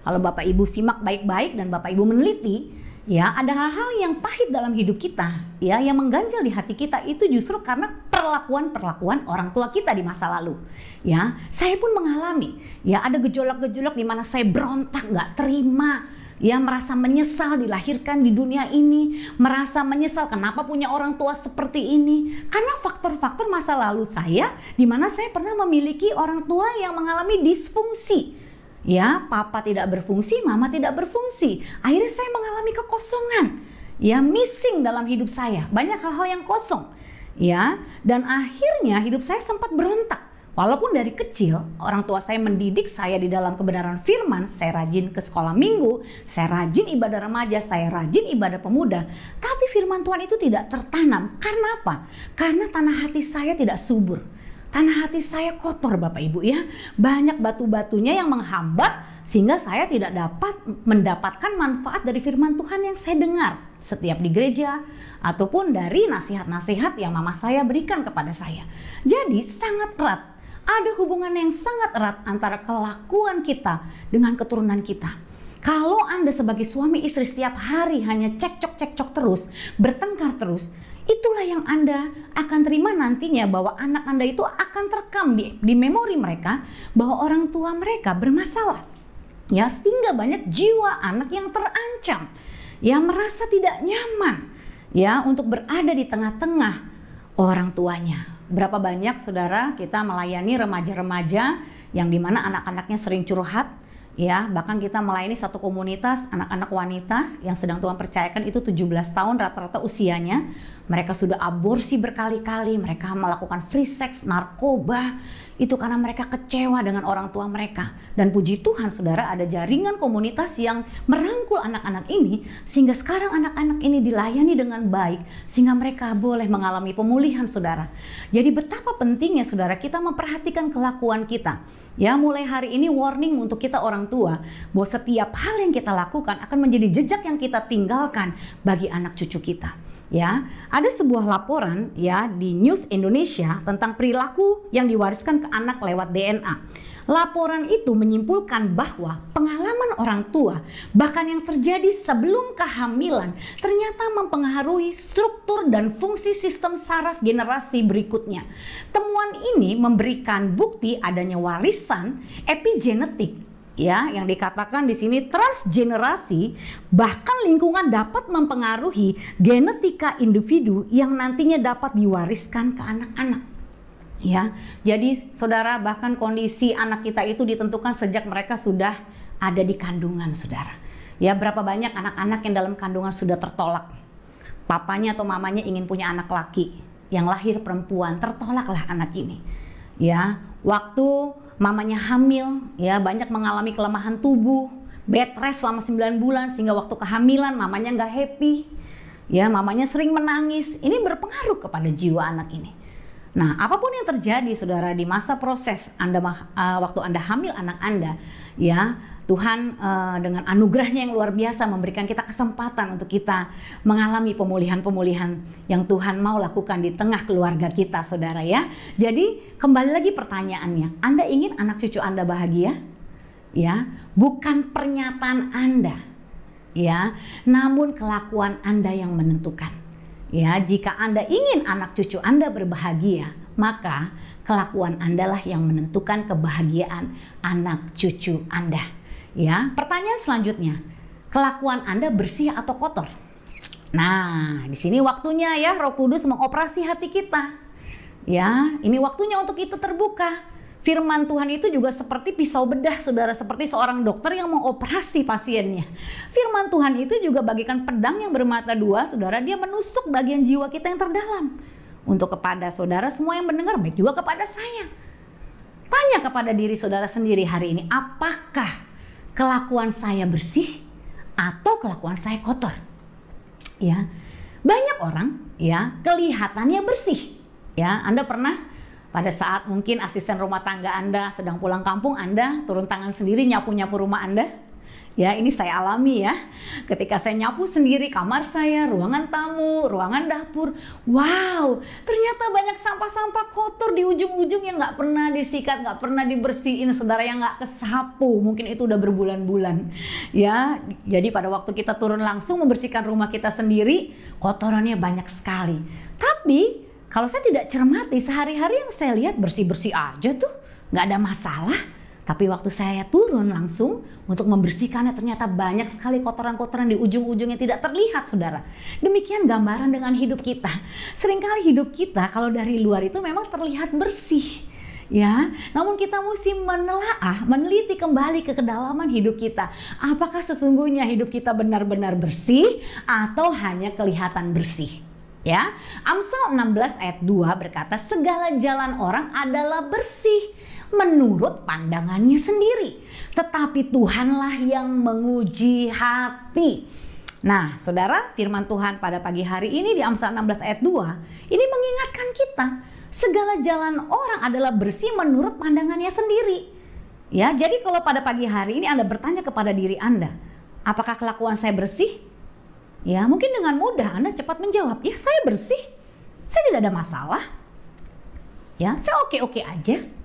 kalau Bapak Ibu simak baik-baik dan Bapak Ibu meneliti, ya ada hal-hal yang pahit dalam hidup kita, ya yang mengganjal di hati kita itu justru karena perlakuan orang tua kita di masa lalu. Ya, saya pun mengalami, ya ada gejolak-gejolak di mana saya berontak, nggak terima. Ya, merasa menyesal dilahirkan di dunia ini, merasa menyesal kenapa punya orang tua seperti ini. Karena faktor-faktor masa lalu saya, di mana saya pernah memiliki orang tua yang mengalami disfungsi. Ya, papa tidak berfungsi, mama tidak berfungsi. Akhirnya saya mengalami kekosongan. Ya, missing dalam hidup saya. Banyak hal-hal yang kosong. Ya, dan akhirnya hidup saya sempat berontak. Walaupun dari kecil orang tua saya mendidik saya di dalam kebenaran firman, saya rajin ke sekolah minggu, saya rajin ibadah remaja, saya rajin ibadah pemuda. Tapi firman Tuhan itu tidak tertanam. Karena apa? Karena tanah hati saya tidak subur. Tanah hati saya kotor Bapak Ibu ya. Banyak batu-batunya yang menghambat sehingga saya tidak dapat mendapatkan manfaat dari firman Tuhan yang saya dengar setiap di gereja ataupun dari nasihat-nasihat yang mama saya berikan kepada saya. Jadi sangat erat. Ada hubungan yang sangat erat antara kelakuan kita dengan keturunan kita. Kalau Anda sebagai suami istri setiap hari hanya cekcok-cekcok terus, bertengkar terus, itulah yang Anda akan terima nantinya bahwa anak Anda itu akan terekam di memori mereka bahwa orang tua mereka bermasalah. Ya, sehingga banyak jiwa anak yang terancam, yang merasa tidak nyaman, ya, untuk berada di tengah-tengah orang tuanya. Berapa banyak saudara kita melayani remaja-remaja yang dimana anak-anaknya sering curhat, ya, bahkan kita melayani satu komunitas anak-anak wanita yang sedang Tuhan percayakan itu 17 tahun rata-rata usianya. Mereka sudah aborsi berkali-kali, mereka melakukan free sex, narkoba, itu karena mereka kecewa dengan orang tua mereka. Dan puji Tuhan saudara, ada jaringan komunitas yang merangkul anak-anak ini sehingga sekarang anak-anak ini dilayani dengan baik sehingga mereka boleh mengalami pemulihan saudara. Jadi betapa pentingnya saudara kita memperhatikan kelakuan kita. Ya, mulai hari ini warning untuk kita orang tua bahwa setiap hal yang kita lakukan akan menjadi jejak yang kita tinggalkan bagi anak cucu kita. Ya, ada sebuah laporan ya di News Indonesia tentang perilaku yang diwariskan ke anak lewat DNA. Laporan itu menyimpulkan bahwa pengalaman orang tua bahkan yang terjadi sebelum kehamilan ternyata mempengaruhi struktur dan fungsi sistem saraf generasi berikutnya. Temuan ini memberikan bukti adanya warisan epigenetik, ya, yang dikatakan di sini transgenerasi, bahkan lingkungan dapat mempengaruhi genetika individu yang nantinya dapat diwariskan ke anak-anak. Ya, jadi saudara, bahkan kondisi anak kita itu ditentukan sejak mereka sudah ada di kandungan, saudara. Ya, berapa banyak anak-anak yang dalam kandungan sudah tertolak. Papanya atau mamanya ingin punya anak laki, yang lahir perempuan, tertolaklah anak ini. Ya, waktu mamanya hamil, ya banyak mengalami kelemahan tubuh, bed rest selama 9 bulan sehingga waktu kehamilan mamanya nggak happy, ya mamanya sering menangis. Ini berpengaruh kepada jiwa anak ini. Nah, apapun yang terjadi saudara di masa proses Anda waktu Anda hamil anak Anda, ya Tuhan dengan anugerahnya yang luar biasa memberikan kita kesempatan untuk kita mengalami pemulihan-pemulihan yang Tuhan mau lakukan di tengah keluarga kita, saudara ya. Jadi kembali lagi pertanyaannya, Anda ingin anak cucu Anda bahagia? Ya, bukan pernyataan Anda, ya, namun kelakuan Anda yang menentukan. Ya, jika Anda ingin anak cucu Anda berbahagia, maka kelakuan Anda lah yang menentukan kebahagiaan anak cucu Anda. Ya, pertanyaan selanjutnya, kelakuan Anda bersih atau kotor? Nah, di sini waktunya ya Roh Kudus mengoperasi hati kita. Ya, ini waktunya untuk kita terbuka. Firman Tuhan itu juga seperti pisau bedah, saudara, seperti seorang dokter yang mengoperasi pasiennya. Firman Tuhan itu juga bagaikan pedang yang bermata dua, saudara, dia menusuk bagian jiwa kita yang terdalam. Untuk kepada saudara semua yang mendengar, baik juga kepada saya. Tanya kepada diri saudara sendiri hari ini, apakah kelakuan saya bersih atau kelakuan saya kotor? Ya, banyak orang ya kelihatannya bersih. Ya, Anda pernah pada saat mungkin asisten rumah tangga Anda sedang pulang kampung, Anda turun tangan sendiri nyapu-nyapu rumah Anda? Ya, ini saya alami ya. Ketika saya nyapu sendiri kamar saya, ruangan tamu, ruangan dapur. Wow, ternyata banyak sampah-sampah kotor di ujung-ujung yang nggak pernah disikat, nggak pernah dibersihin, saudara, yang nggak kesapu. Mungkin itu udah berbulan-bulan. Ya, jadi pada waktu kita turun langsung membersihkan rumah kita sendiri, kotorannya banyak sekali. Tapi kalau saya tidak cermati, sehari-hari yang saya lihat bersih-bersih aja tuh, nggak ada masalah. Tapi waktu saya turun langsung untuk membersihkannya, ternyata banyak sekali kotoran-kotoran di ujung-ujungnya tidak terlihat, saudara. Demikian gambaran dengan hidup kita. Seringkali hidup kita kalau dari luar itu memang terlihat bersih. Ya, namun kita mesti menelaah, meneliti kembali ke kedalaman hidup kita. Apakah sesungguhnya hidup kita benar-benar bersih atau hanya kelihatan bersih? Ya, Amsal 16 ayat 2 berkata, segala jalan orang adalah bersih menurut pandangannya sendiri, tetapi Tuhanlah yang menguji hati. Nah, saudara, firman Tuhan pada pagi hari ini di Amsal 16 ayat 2 ini mengingatkan kita, segala jalan orang adalah bersih menurut pandangannya sendiri. Ya, jadi kalau pada pagi hari ini Anda bertanya kepada diri Anda, apakah kelakuan saya bersih? Ya, mungkin dengan mudah Anda cepat menjawab, ya saya bersih, saya tidak ada masalah. Ya, saya oke-oke aja.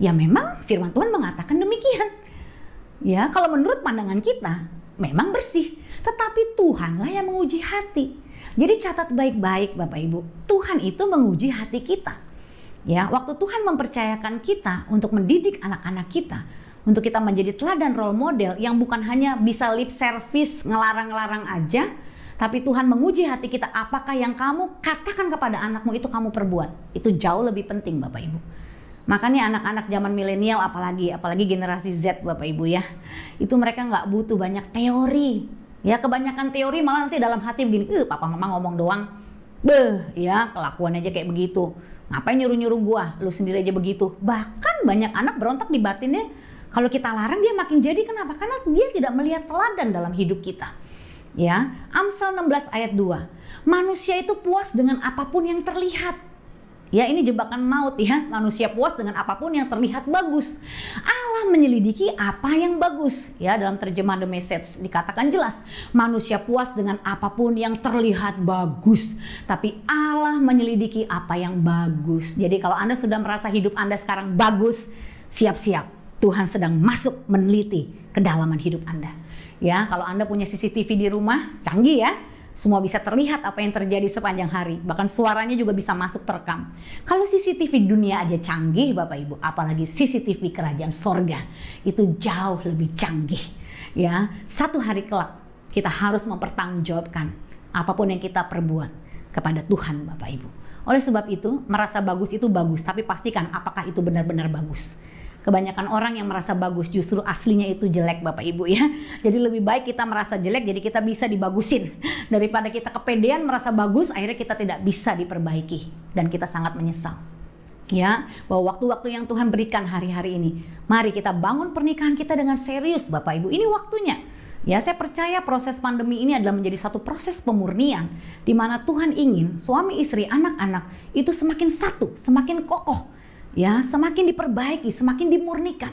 Ya memang firman Tuhan mengatakan demikian. Ya, kalau menurut pandangan kita memang bersih, tetapi Tuhanlah yang menguji hati. Jadi catat baik-baik Bapak Ibu, Tuhan itu menguji hati kita. Ya, waktu Tuhan mempercayakan kita untuk mendidik anak-anak kita, untuk kita menjadi teladan role model yang bukan hanya bisa lip service ngelarang-larang aja, tapi Tuhan menguji hati kita, apakah yang kamu katakan kepada anakmu itu kamu perbuat. Itu jauh lebih penting Bapak Ibu. Makanya anak-anak zaman milenial apalagi generasi Z Bapak Ibu ya, itu mereka nggak butuh banyak teori. Ya, kebanyakan teori malah nanti dalam hati begini, papa mama ngomong doang, ya kelakuan aja kayak begitu. Ngapain nyuruh-nyuruh gua, lu sendiri aja begitu. Bahkan banyak anak berontak di batinnya, kalau kita larang dia makin jadi. Kenapa? Karena dia tidak melihat teladan dalam hidup kita. Ya, Amsal 16 ayat 2, manusia itu puas dengan apapun yang terlihat. Ya, ini jebakan maut ya, manusia puas dengan apapun yang terlihat bagus. Allah menyelidiki apa yang bagus. Ya, dalam terjemahan The Message dikatakan jelas, manusia puas dengan apapun yang terlihat bagus, tapi Allah menyelidiki apa yang bagus. Jadi kalau Anda sudah merasa hidup Anda sekarang bagus, siap-siap, Tuhan sedang masuk meneliti kedalaman hidup Anda. Ya, kalau Anda punya CCTV di rumah, canggih ya. Semua bisa terlihat apa yang terjadi sepanjang hari. Bahkan suaranya juga bisa masuk terekam. Kalau CCTV dunia aja canggih Bapak Ibu, apalagi CCTV kerajaan sorga. Itu jauh lebih canggih. Ya, satu hari kelak kita harus mempertanggungjawabkan apapun yang kita perbuat kepada Tuhan Bapak Ibu. Oleh sebab itu, merasa bagus itu bagus, tapi pastikan apakah itu benar-benar bagus. Kebanyakan orang yang merasa bagus justru aslinya itu jelek Bapak Ibu ya. Jadi lebih baik kita merasa jelek jadi kita bisa dibagusin, daripada kita kepedean merasa bagus akhirnya kita tidak bisa diperbaiki dan kita sangat menyesal. Ya, bahwa waktu-waktu yang Tuhan berikan hari-hari ini, mari kita bangun pernikahan kita dengan serius Bapak Ibu. Ini waktunya. Ya, saya percaya proses pandemi ini adalah menjadi satu proses pemurnian di mana Tuhan ingin suami istri, anak-anak itu semakin satu, semakin kokoh. Ya, semakin diperbaiki, semakin dimurnikan,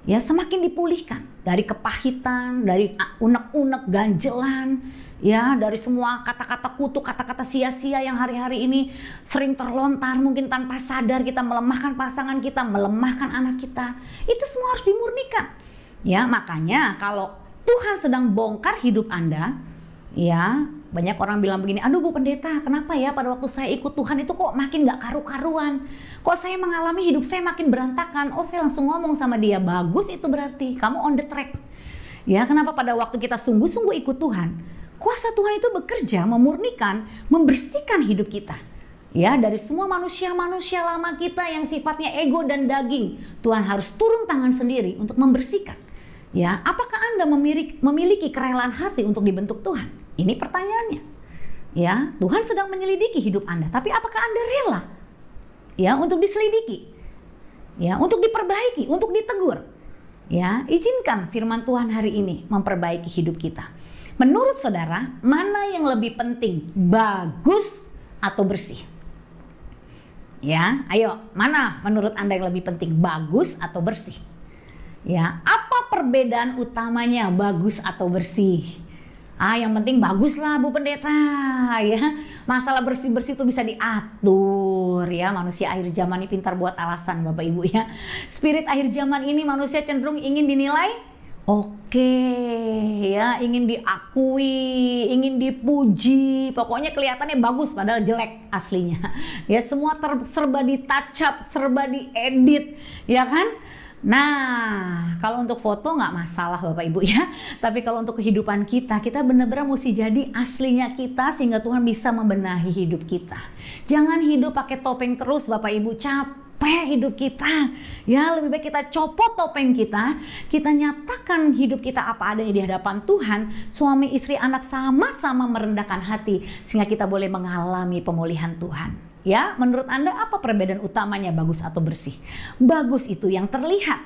ya, semakin dipulihkan dari kepahitan, dari unek-unek, ganjelan, ya, dari semua kata-kata kutuk, kata-kata sia-sia yang hari-hari ini sering terlontar, mungkin tanpa sadar kita melemahkan pasangan kita, melemahkan anak kita. Itu semua harus dimurnikan. Ya, makanya kalau Tuhan sedang bongkar hidup Anda, Ya, banyak orang bilang begini, aduh Bu Pendeta, kenapa ya pada waktu saya ikut Tuhan itu kok makin gak karu-karuan? Kok saya mengalami hidup saya makin berantakan? Oh, saya langsung ngomong sama dia, bagus itu berarti kamu on the track. Ya, kenapa pada waktu kita sungguh-sungguh ikut Tuhan, kuasa Tuhan itu bekerja memurnikan, membersihkan hidup kita. Ya, dari semua manusia-manusia lama kita yang sifatnya ego dan daging, Tuhan harus turun tangan sendiri untuk membersihkan. Ya, apakah Anda memiliki kerelaan hati untuk dibentuk Tuhan? Ini pertanyaannya. Ya, Tuhan sedang menyelidiki hidup Anda, tapi apakah Anda rela ya untuk diselidiki? Ya, untuk diperbaiki, untuk ditegur. Ya, izinkan firman Tuhan hari ini memperbaiki hidup kita. Menurut saudara, mana yang lebih penting? Bagus atau bersih? Ya, ayo, mana menurut Anda yang lebih penting? Bagus atau bersih? Ya, apa perbedaan utamanya bagus atau bersih? Yang penting bagus lah Bu Pendeta, ya. Masalah bersih-bersih itu bisa diatur, ya. Manusia akhir zaman ini pintar buat alasan, Bapak Ibu, ya. Spirit akhir zaman ini manusia cenderung ingin dinilai oke, ya, ingin diakui, ingin dipuji, pokoknya kelihatannya bagus padahal jelek aslinya. Ya, semua serba di touch up, serba diedit, ya kan? Nah, kalau untuk foto nggak masalah Bapak Ibu, ya. Tapi kalau untuk kehidupan kita benar-benar mesti jadi aslinya kita sehingga Tuhan bisa membenahi hidup kita. Jangan hidup pakai topeng terus Bapak Ibu, capek hidup kita. Ya, lebih baik kita copot topeng kita nyatakan hidup kita apa adanya di hadapan Tuhan. Suami, istri, anak sama-sama merendahkan hati sehingga kita boleh mengalami pemulihan Tuhan. Ya, menurut Anda apa perbedaan utamanya bagus atau bersih? Bagus itu yang terlihat,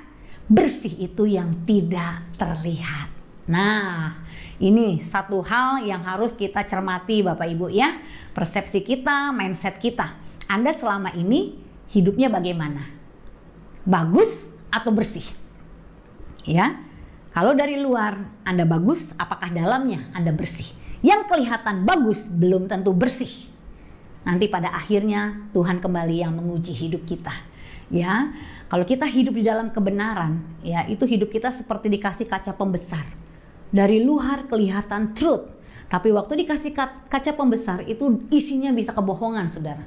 bersih itu yang tidak terlihat. Nah, ini satu hal yang harus kita cermati Bapak Ibu, ya. Persepsi kita, mindset kita. Anda selama ini hidupnya bagaimana? Bagus atau bersih? Ya, kalau dari luar Anda bagus, apakah dalamnya Anda bersih? Yang kelihatan bagus belum tentu bersih. Nanti pada akhirnya Tuhan kembali yang menguji hidup kita. Ya, kalau kita hidup di dalam kebenaran, ya itu hidup kita seperti dikasih kaca pembesar. Dari luar kelihatan truth, tapi waktu dikasih kaca pembesar itu isinya bisa kebohongan, saudara.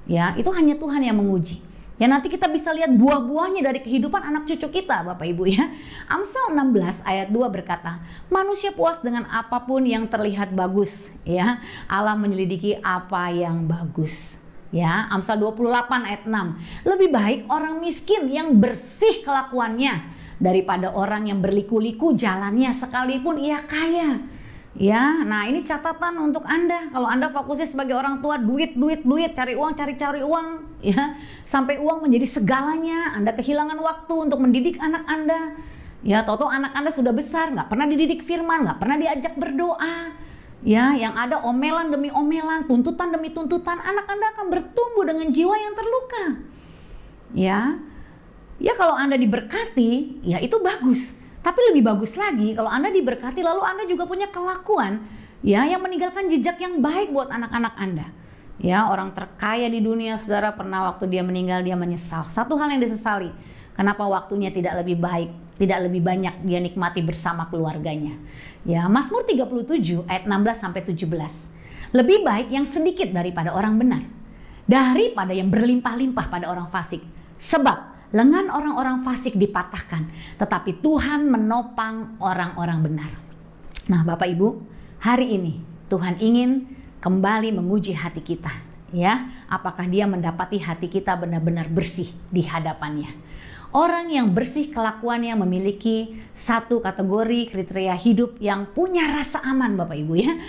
Ya, itu hanya Tuhan yang menguji. Ya, nanti kita bisa lihat buah-buahnya dari kehidupan anak cucu kita, Bapak Ibu, ya. Amsal 16 ayat 2 berkata, manusia puas dengan apapun yang terlihat bagus, ya. Allah menyelidiki apa yang bagus. Ya, Amsal 28 ayat 6. Lebih baik orang miskin yang bersih kelakuannya daripada orang yang berliku-liku jalannya sekalipun ia kaya. Ya, nah ini catatan untuk Anda. Kalau Anda fokusnya sebagai orang tua, duit, cari uang, cari uang, ya, sampai uang menjadi segalanya, Anda kehilangan waktu untuk mendidik anak Anda. Ya, tahu-tahu anak Anda sudah besar, nggak pernah dididik firman, nggak pernah diajak berdoa. Ya, yang ada omelan demi omelan, tuntutan demi tuntutan, anak Anda akan bertumbuh dengan jiwa yang terluka. Ya, ya kalau Anda diberkati, ya itu bagus. Tapi lebih bagus lagi kalau Anda diberkati lalu Anda juga punya kelakuan, ya, yang meninggalkan jejak yang baik buat anak-anak Anda. Ya, orang terkaya di dunia, saudara, pernah waktu dia meninggal dia menyesal. Satu hal yang disesali, kenapa waktunya tidak lebih baik, tidak lebih banyak dia nikmati bersama keluarganya. Ya, Mazmur 37 ayat 16 sampai 17. Lebih baik yang sedikit daripada orang benar, daripada yang berlimpah-limpah pada orang fasik. Sebab lengan orang-orang fasik dipatahkan, tetapi Tuhan menopang orang-orang benar. Nah, Bapak Ibu, hari ini Tuhan ingin kembali menguji hati kita, ya. Apakah Dia mendapati hati kita benar-benar bersih di hadapannya? Orang yang bersih kelakuannya memiliki satu kategori kriteria hidup yang punya rasa aman, Bapak Ibu, ya.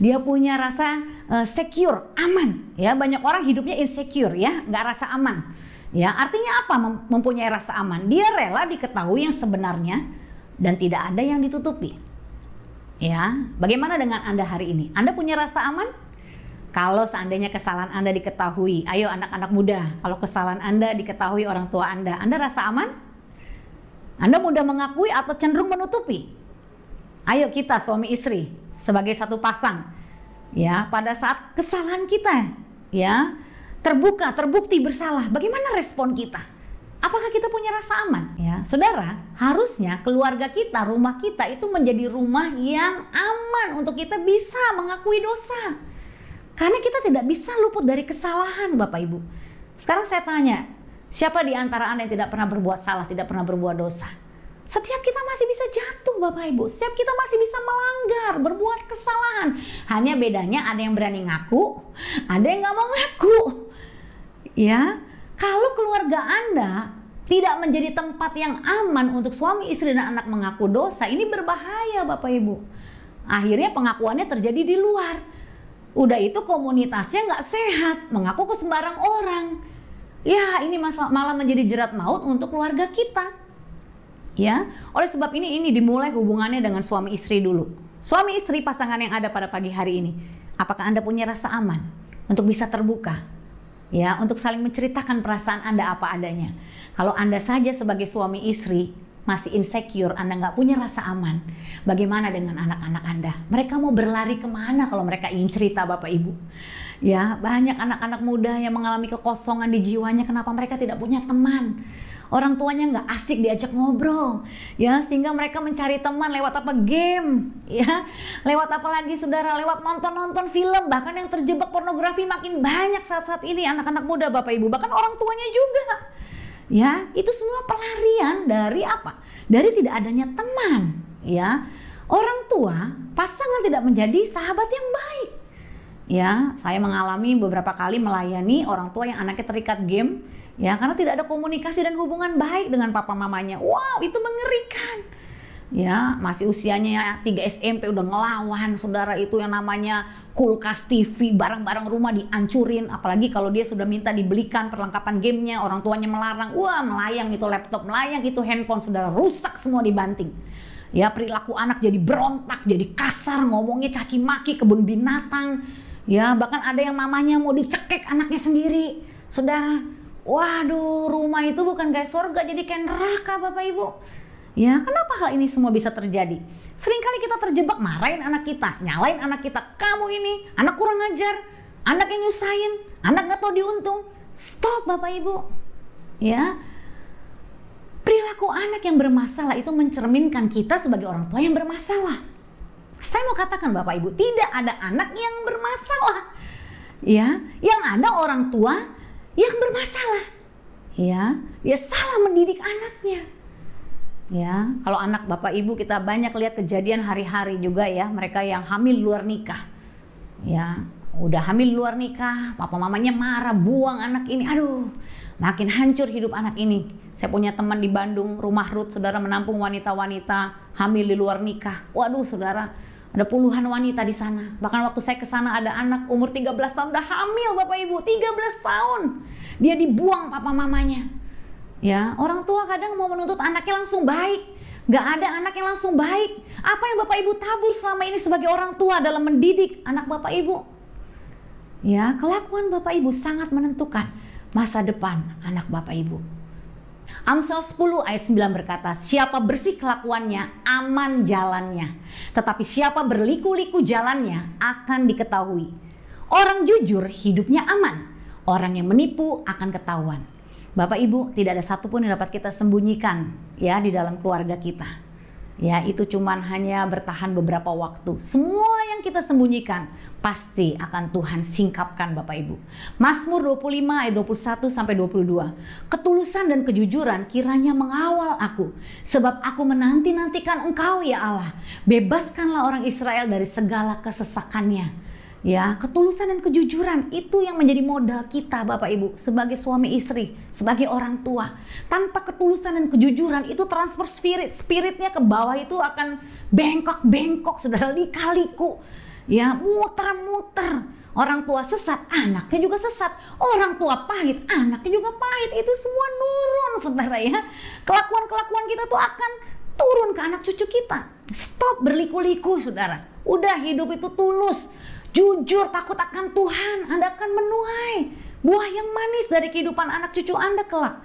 Dia punya rasa secure, aman, ya. Banyak orang hidupnya insecure, ya, nggak rasa aman. Ya, artinya apa mempunyai rasa aman? Dia rela diketahui yang sebenarnya dan tidak ada yang ditutupi. Ya, bagaimana dengan Anda hari ini? Anda punya rasa aman? Kalau seandainya kesalahan Anda diketahui, ayo anak-anak muda, kalau kesalahan Anda diketahui orang tua Anda rasa aman? Anda mudah mengakui atau cenderung menutupi? Ayo kita suami istri sebagai satu pasang, ya, pada saat kesalahan kita, ya, terbukti bersalah, bagaimana respon kita? Apakah kita punya rasa aman? Ya, saudara, harusnya keluarga kita, rumah kita itu menjadi rumah yang aman untuk kita bisa mengakui dosa. Karena kita tidak bisa luput dari kesalahan, Bapak Ibu. Sekarang saya tanya, siapa di antara Anda yang tidak pernah berbuat salah, tidak pernah berbuat dosa? Setiap kita masih bisa jatuh, Bapak Ibu. Setiap kita masih bisa melanggar, berbuat kesalahan. Hanya bedanya ada yang berani ngaku, ada yang nggak mau ngaku. Ya, kalau keluarga Anda tidak menjadi tempat yang aman untuk suami, istri, dan anak mengaku dosa, ini berbahaya, Bapak Ibu. Akhirnya pengakuannya terjadi di luar. Udah itu komunitasnya nggak sehat, mengaku ke sembarang orang. Ya, ini malah menjadi jerat maut untuk keluarga kita. Ya, oleh sebab ini dimulai hubungannya dengan suami istri dulu. Suami istri pasangan yang ada pada pagi hari ini. Apakah Anda punya rasa aman untuk bisa terbuka? Ya, untuk saling menceritakan perasaan Anda apa adanya. Kalau Anda saja sebagai suami istri masih insecure, Anda nggak punya rasa aman, bagaimana dengan anak-anak Anda? Mereka mau berlari kemana kalau mereka ingin cerita, Bapak Ibu? Ya, banyak anak-anak muda yang mengalami kekosongan di jiwanya. Kenapa? Mereka tidak punya teman. Orang tuanya nggak asik diajak ngobrol, ya, sehingga mereka mencari teman lewat apa? Game, ya, lewat apa lagi, saudara? Lewat nonton film. Bahkan yang terjebak pornografi makin banyak saat-saat ini anak-anak muda, Bapak Ibu. Bahkan orang tuanya juga. Ya, itu semua pelarian dari apa? Dari tidak adanya teman, ya. Orang tua, pasangan tidak menjadi sahabat yang baik. Ya, saya mengalami beberapa kali melayani orang tua yang anaknya terikat game, ya, karena tidak ada komunikasi dan hubungan baik dengan papa mamanya. Wow, itu mengerikan. Ya, masih usianya 3 SMP udah ngelawan, saudara, itu yang namanya kulkas, TV, barang-barang rumah dihancurin. Apalagi kalau dia sudah minta dibelikan perlengkapan gamenya, orang tuanya melarang. Wah, melayang itu laptop, melayang itu handphone, saudara, rusak semua dibanting. Ya, perilaku anak jadi berontak, jadi kasar, ngomongnya caci maki, kebun binatang. Ya, bahkan ada yang mamanya mau dicekik anaknya sendiri, saudara. Waduh, rumah itu bukan kayak surga, jadi kayak neraka, Bapak Ibu. Ya, kenapa hal ini semua bisa terjadi? Seringkali kita terjebak marahin anak kita, nyalain anak kita. Kamu ini, anak kurang ajar, anak yang nyusahin, anak gak tahu diuntung. Stop, Bapak Ibu. Ya, perilaku anak yang bermasalah itu mencerminkan kita sebagai orang tua yang bermasalah. Saya mau katakan, Bapak Ibu, tidak ada anak yang bermasalah. Ya, yang ada orang tua yang bermasalah. Ya, dia salah mendidik anaknya. Ya, kalau anak Bapak Ibu kita banyak lihat kejadian hari-hari juga ya, mereka yang hamil luar nikah. Ya, udah hamil luar nikah, papa mamanya marah, buang anak ini. Aduh, makin hancur hidup anak ini. Saya punya teman di Bandung, Rumah Ruth, saudara, menampung wanita-wanita hamil di luar nikah. Waduh, saudara, ada puluhan wanita di sana. Bahkan waktu saya ke sana ada anak umur 13 tahun udah hamil, Bapak Ibu, 13 tahun. Dia dibuang papa mamanya. Ya, orang tua kadang mau menuntut anaknya langsung baik. Gak ada anak yang langsung baik. Apa yang Bapak Ibu tabur selama ini sebagai orang tua dalam mendidik anak Bapak Ibu? Ya, kelakuan Bapak Ibu sangat menentukan masa depan anak Bapak Ibu. Amsal 10 ayat 9 berkata, siapa bersih kelakuannya, aman jalannya. Tetapi siapa berliku-liku jalannya, akan diketahui. Orang jujur hidupnya aman. Orang yang menipu akan ketahuan. Bapak Ibu, tidak ada satupun yang dapat kita sembunyikan ya di dalam keluarga kita. Ya, itu cuman hanya bertahan beberapa waktu. Semua yang kita sembunyikan pasti akan Tuhan singkapkan, Bapak Ibu. Mazmur 25 ayat 21 sampai 22. Ketulusan dan kejujuran kiranya mengawal aku, sebab aku menanti-nantikan Engkau ya Allah. Bebaskanlah orang Israel dari segala kesesakannya. Ya, ketulusan dan kejujuran itu yang menjadi modal kita, Bapak Ibu, sebagai suami istri, sebagai orang tua. Tanpa ketulusan dan kejujuran itu transfer spiritnya ke bawah itu akan bengkok-bengkok, saudara, lika-liku. Ya, muter-muter. Orang tua sesat, anaknya juga sesat. Orang tua pahit, anaknya juga pahit. Itu semua nurun, saudara, ya. Kelakuan-kelakuan kita tuh akan turun ke anak cucu kita. Stop berliku-liku, saudara. Udah, hidup itu tulus. Jujur, takut akan Tuhan, Anda akan menuai buah yang manis dari kehidupan anak cucu Anda kelak.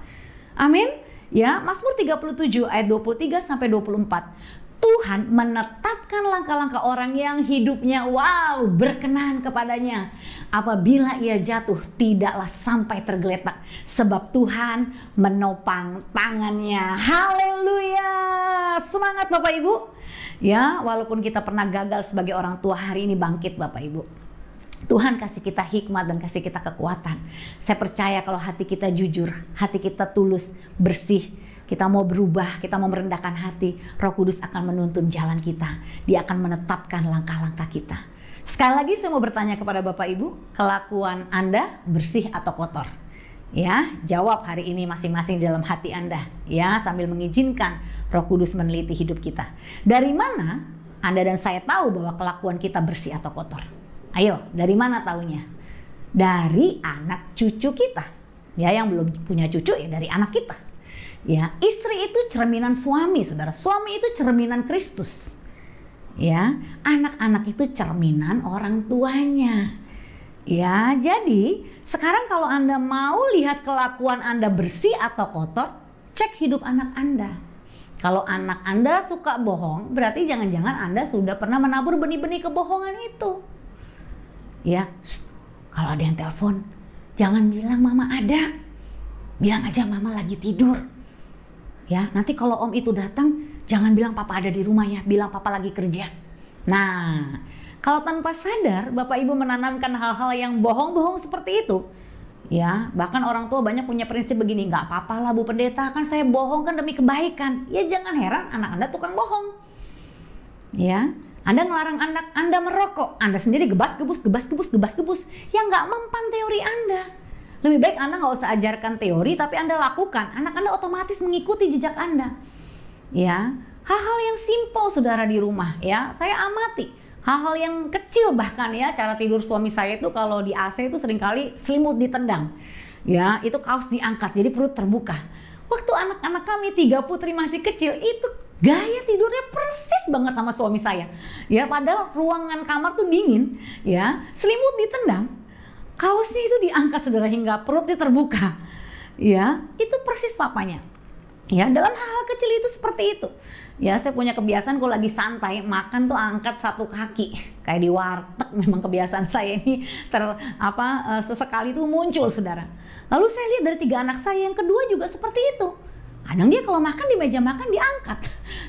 Amin. Ya, Mazmur 37 ayat 23 sampai 24. Tuhan menetapkan langkah-langkah orang yang hidupnya berkenan kepadanya. Apabila ia jatuh, tidaklah sampai tergeletak, sebab Tuhan menopang tangannya. Haleluya! Semangat Bapak Ibu. Ya, walaupun kita pernah gagal sebagai orang tua, hari ini bangkit Bapak Ibu. Tuhan kasih kita hikmat dan kasih kita kekuatan. Saya percaya kalau hati kita jujur, hati kita tulus, bersih, kita mau berubah, kita mau merendahkan hati, Roh Kudus akan menuntun jalan kita. Dia akan menetapkan langkah-langkah kita. Sekali lagi saya mau bertanya kepada Bapak Ibu, kelakuan Anda bersih atau kotor? Ya, jawab hari ini masing-masing dalam hati Anda. Ya, sambil mengizinkan Roh Kudus meneliti hidup kita. Dari mana Anda dan saya tahu bahwa kelakuan kita bersih atau kotor? Ayo, dari mana taunya? Dari anak cucu kita. Ya, yang belum punya cucu ya dari anak kita. Ya, istri itu cerminan suami, saudara. Suami itu cerminan Kristus. Ya, anak-anak itu cerminan orang tuanya. Ya, jadi sekarang kalau Anda mau lihat kelakuan Anda bersih atau kotor, cek hidup anak Anda. Kalau anak Anda suka bohong, berarti jangan-jangan Anda sudah pernah menabur benih-benih kebohongan itu. Ya, kalau ada yang telepon, jangan bilang mama ada. Bilang aja mama lagi tidur. Ya, nanti kalau om itu datang, jangan bilang papa ada di rumah ya, bilang papa lagi kerja. Nah, kalau tanpa sadar Bapak Ibu menanamkan hal-hal yang bohong-bohong seperti itu, ya, bahkan orang tua banyak punya prinsip begini, nggak apa-apa lah Bu Pendeta, kan saya bohong kan demi kebaikan. Ya jangan heran anak Anda tukang bohong. Ya, Anda ngelarang anak Anda merokok, Anda sendiri gebas-gebus. Ya nggak mempan teori Anda. Lebih baik Anda nggak usah ajarkan teori, tapi Anda lakukan. Anak Anda otomatis mengikuti jejak Anda. Ya, hal-hal yang simpel saudara di rumah. Ya, saya amati hal-hal yang kecil bahkan ya. Cara tidur suami saya itu kalau di AC itu seringkali selimut ditendang. Ya, itu kaos diangkat, jadi perut terbuka. Waktu anak-anak kami 3 putri masih kecil, itu gaya tidurnya persis banget sama suami saya. Ya, padahal ruangan kamar tuh dingin. Ya, selimut ditendang. Kaosnya itu diangkat saudara hingga perutnya terbuka. Ya, itu persis papanya. Ya, dalam hal-hal kecil itu seperti itu. Ya, saya punya kebiasaan kalau lagi santai makan tuh angkat satu kaki. Kayak di warteg memang kebiasaan saya ini sesekali itu muncul saudara. Lalu saya lihat dari 3 anak saya yang kedua juga seperti itu. Kadang dia kalau makan di meja makan diangkat.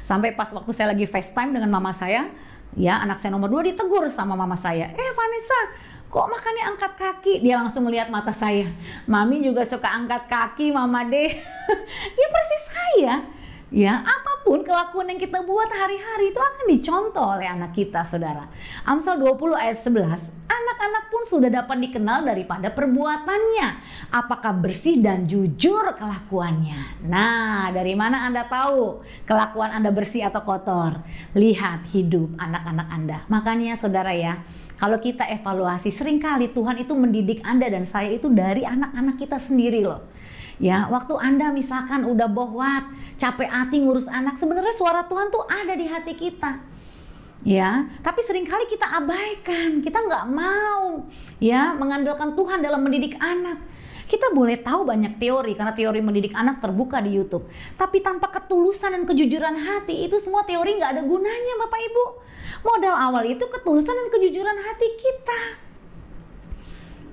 Sampai pas waktu saya lagi FaceTime dengan mama saya, ya anak saya nomor 2 ditegur sama mama saya. Vanessa, kok makannya angkat kaki? Dia langsung melihat mata saya. Mami juga suka angkat kaki, Mama deh. Ya persis saya. Ya, apapun kelakuan yang kita buat hari-hari itu akan dicontoh oleh anak kita, saudara. Amsal 20 ayat 11, anak-anak pun sudah dapat dikenal daripada perbuatannya, apakah bersih dan jujur kelakuannya. Nah, dari mana Anda tahu kelakuan Anda bersih atau kotor? Lihat hidup anak-anak Anda. Makanya saudara ya, kalau kita evaluasi, seringkali Tuhan itu mendidik Anda dan saya itu dari anak-anak kita sendiri loh. Ya, waktu Anda misalkan udah bohwat, capek hati ngurus anak, sebenarnya suara Tuhan tuh ada di hati kita. Ya, tapi seringkali kita abaikan, kita nggak mau ya mengandalkan Tuhan dalam mendidik anak. Kita boleh tahu banyak teori karena teori mendidik anak terbuka di YouTube. Tapi tanpa ketulusan dan kejujuran hati, itu semua teori nggak ada gunanya Bapak Ibu. Modal awal itu ketulusan dan kejujuran hati kita.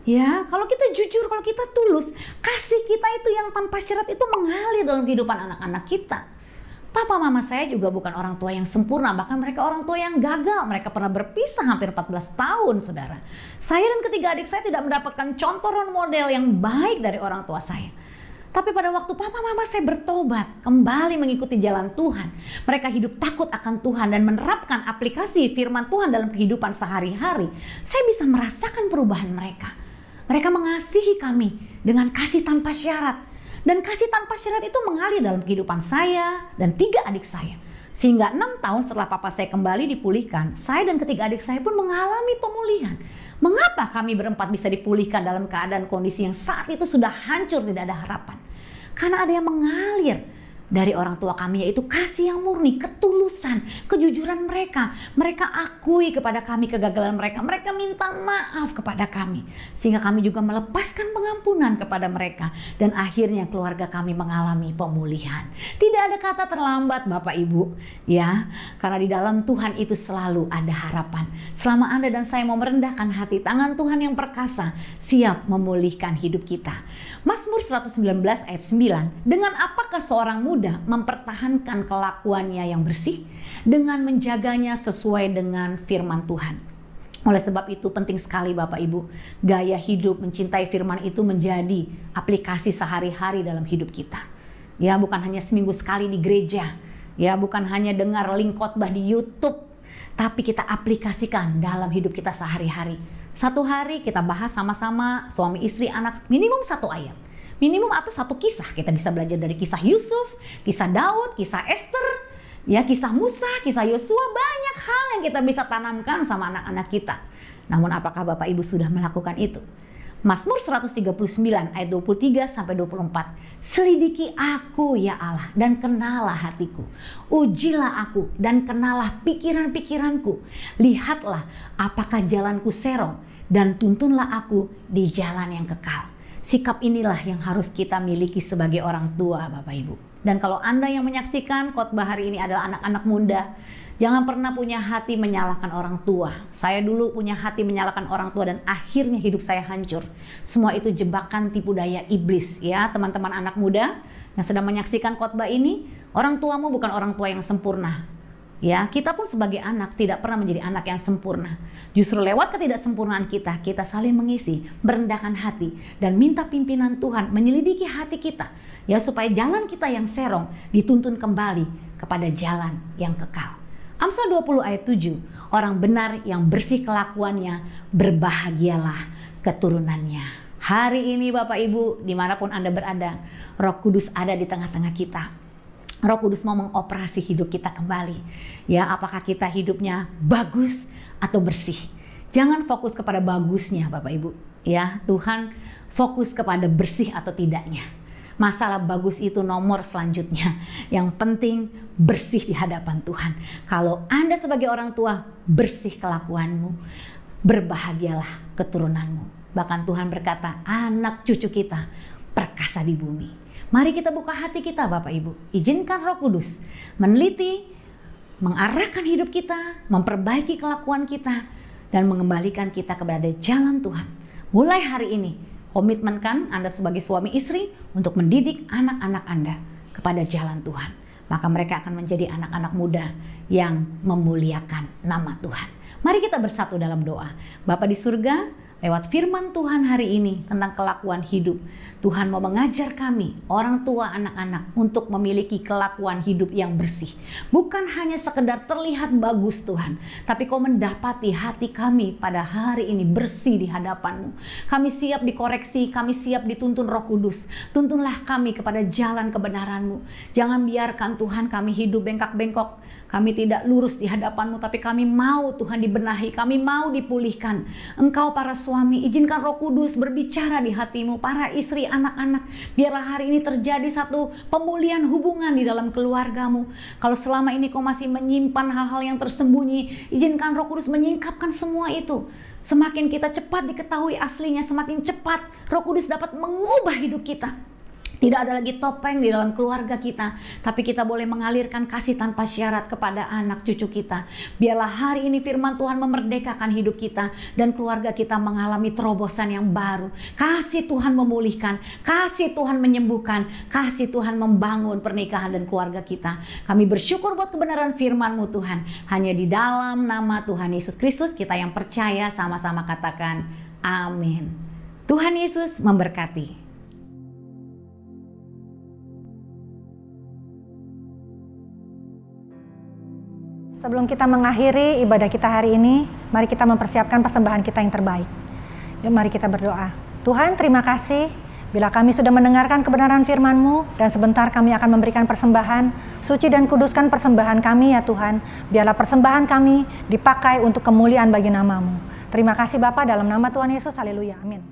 Ya, kalau kita jujur, kalau kita tulus, kasih kita itu yang tanpa syarat itu mengalir dalam kehidupan anak-anak kita. Papa mama saya juga bukan orang tua yang sempurna, bahkan mereka orang tua yang gagal. Mereka pernah berpisah hampir 14 tahun, saudara. Saya dan ketiga adik saya tidak mendapatkan contoh role model yang baik dari orang tua saya. Tapi pada waktu papa mama saya bertobat, kembali mengikuti jalan Tuhan, mereka hidup takut akan Tuhan dan menerapkan aplikasi firman Tuhan dalam kehidupan sehari-hari, saya bisa merasakan perubahan mereka. Mereka mengasihi kami dengan kasih tanpa syarat. Dan kasih tanpa syarat itu mengalir dalam kehidupan saya dan 3 adik saya. Sehingga 6 tahun setelah papa saya kembali dipulihkan, saya dan ketiga adik saya pun mengalami pemulihan. Mengapa kami berempat bisa dipulihkan dalam keadaan kondisi yang saat itu sudah hancur, tidak ada harapan? Karena ada yang mengalir dari orang tua kami, yaitu kasih yang murni, ketulusan, kejujuran mereka. Mereka akui kepada kami kegagalan mereka. Mereka minta maaf kepada kami. Sehingga kami juga melepaskan pengampunan kepada mereka. Dan akhirnya keluarga kami mengalami pemulihan. Tidak ada kata terlambat Bapak Ibu. Ya, karena di dalam Tuhan itu selalu ada harapan. Selama Anda dan saya mau merendahkan hati, tangan Tuhan yang perkasa siap memulihkan hidup kita. Mazmur 119 ayat 9. Dengan apakah seorang muda mempertahankan kelakuannya yang bersih dengan menjaganya sesuai dengan firman Tuhan. Oleh sebab itu penting sekali Bapak Ibu, gaya hidup mencintai firman itu menjadi aplikasi sehari-hari dalam hidup kita. Ya, bukan hanya seminggu sekali di gereja, ya, bukan hanya dengar link khotbah di YouTube, tapi kita aplikasikan dalam hidup kita sehari-hari. Satu hari kita bahas sama-sama suami istri anak minimum 1 ayat. Minimum atau 1 kisah. Kita bisa belajar dari kisah Yusuf, kisah Daud, kisah Esther, ya, kisah Musa, kisah Yosua. Banyak hal yang kita bisa tanamkan sama anak-anak kita. Namun apakah Bapak Ibu sudah melakukan itu? Mazmur 139 ayat 23-24. Selidiki aku ya Allah dan kenalah hatiku. Ujilah aku dan kenalah pikiran-pikiranku. Lihatlah apakah jalanku serong dan tuntunlah aku di jalan yang kekal. Sikap inilah yang harus kita miliki sebagai orang tua Bapak Ibu. Dan kalau Anda yang menyaksikan khotbah hari ini adalah anak-anak muda, jangan pernah punya hati menyalahkan orang tua. Saya dulu punya hati menyalahkan orang tua dan akhirnya hidup saya hancur. Semua itu jebakan tipu daya iblis ya teman-teman anak muda yang sedang menyaksikan khotbah ini. Orang tuamu bukan orang tua yang sempurna. Ya, kita pun sebagai anak tidak pernah menjadi anak yang sempurna. Justru lewat ketidaksempurnaan kita, kita saling mengisi, merendahkan hati, dan minta pimpinan Tuhan menyelidiki hati kita. Ya, supaya jalan kita yang serong dituntun kembali kepada jalan yang kekal. Amsal 20 ayat 7, orang benar yang bersih kelakuannya, berbahagialah keturunannya. Hari ini Bapak Ibu, dimanapun Anda berada, Roh Kudus ada di tengah-tengah kita. Roh Kudus mau mengoperasi hidup kita kembali. Ya, apakah kita hidupnya bagus atau bersih? Jangan fokus kepada bagusnya Bapak Ibu. Ya, Tuhan fokus kepada bersih atau tidaknya. Masalah bagus itu nomor selanjutnya. Yang penting bersih di hadapan Tuhan. Kalau Anda sebagai orang tua bersih kelakuanmu, berbahagialah keturunanmu. Bahkan Tuhan berkata, anak cucu kita perkasa di bumi. Mari kita buka hati kita Bapak Ibu. Izinkan Roh Kudus meneliti, mengarahkan hidup kita, memperbaiki kelakuan kita, dan mengembalikan kita kepada jalan Tuhan. Mulai hari ini, komitmenkan Anda sebagai suami istri untuk mendidik anak-anak Anda kepada jalan Tuhan. Maka mereka akan menjadi anak-anak muda yang memuliakan nama Tuhan. Mari kita bersatu dalam doa. Bapa di surga, lewat firman Tuhan hari ini tentang kelakuan hidup, Tuhan mau mengajar kami, orang tua anak-anak, untuk memiliki kelakuan hidup yang bersih. Bukan hanya sekedar terlihat bagus Tuhan, tapi Kau mendapati hati kami pada hari ini bersih di hadapan-Mu. Kami siap dikoreksi, kami siap dituntun Roh Kudus. Tuntunlah kami kepada jalan kebenaran-Mu. Jangan biarkan Tuhan kami hidup bengkak-bengkok. Kami tidak lurus di hadapan-Mu, tapi kami mau Tuhan dibenahi, kami mau dipulihkan. Engkau para suami, izinkan Roh Kudus berbicara di hatimu. Para istri, anak-anak, biarlah hari ini terjadi satu pemulihan hubungan di dalam keluargamu. Kalau selama ini kau masih menyimpan hal-hal yang tersembunyi, izinkan Roh Kudus menyingkapkan semua itu. Semakin kita cepat diketahui aslinya, semakin cepat Roh Kudus dapat mengubah hidup kita. Tidak ada lagi topeng di dalam keluarga kita, tapi kita boleh mengalirkan kasih tanpa syarat kepada anak cucu kita. Biarlah hari ini firman Tuhan memerdekakan hidup kita dan keluarga kita mengalami terobosan yang baru. Kasih Tuhan memulihkan, kasih Tuhan menyembuhkan, kasih Tuhan membangun pernikahan dan keluarga kita. Kami bersyukur buat kebenaran firman-Mu Tuhan. Hanya di dalam nama Tuhan Yesus Kristus kita yang percaya sama-sama katakan amin. Tuhan Yesus memberkati. Sebelum kita mengakhiri ibadah kita hari ini, mari kita mempersiapkan persembahan kita yang terbaik. Yuk mari kita berdoa. Tuhan, terima kasih bila kami sudah mendengarkan kebenaran firman-Mu dan sebentar kami akan memberikan persembahan. Suci dan kuduskan persembahan kami ya Tuhan. Biarlah persembahan kami dipakai untuk kemuliaan bagi nama-Mu. Terima kasih Bapa, dalam nama Tuhan Yesus. Haleluya. Amin.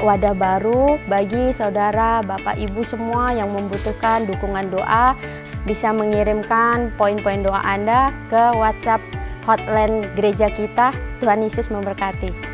wadah baru bagi saudara, Bapak, Ibu semua yang membutuhkan dukungan doa. Bisa mengirimkan poin-poin doa Anda ke WhatsApp hotline gereja kita. Tuhan Yesus memberkati.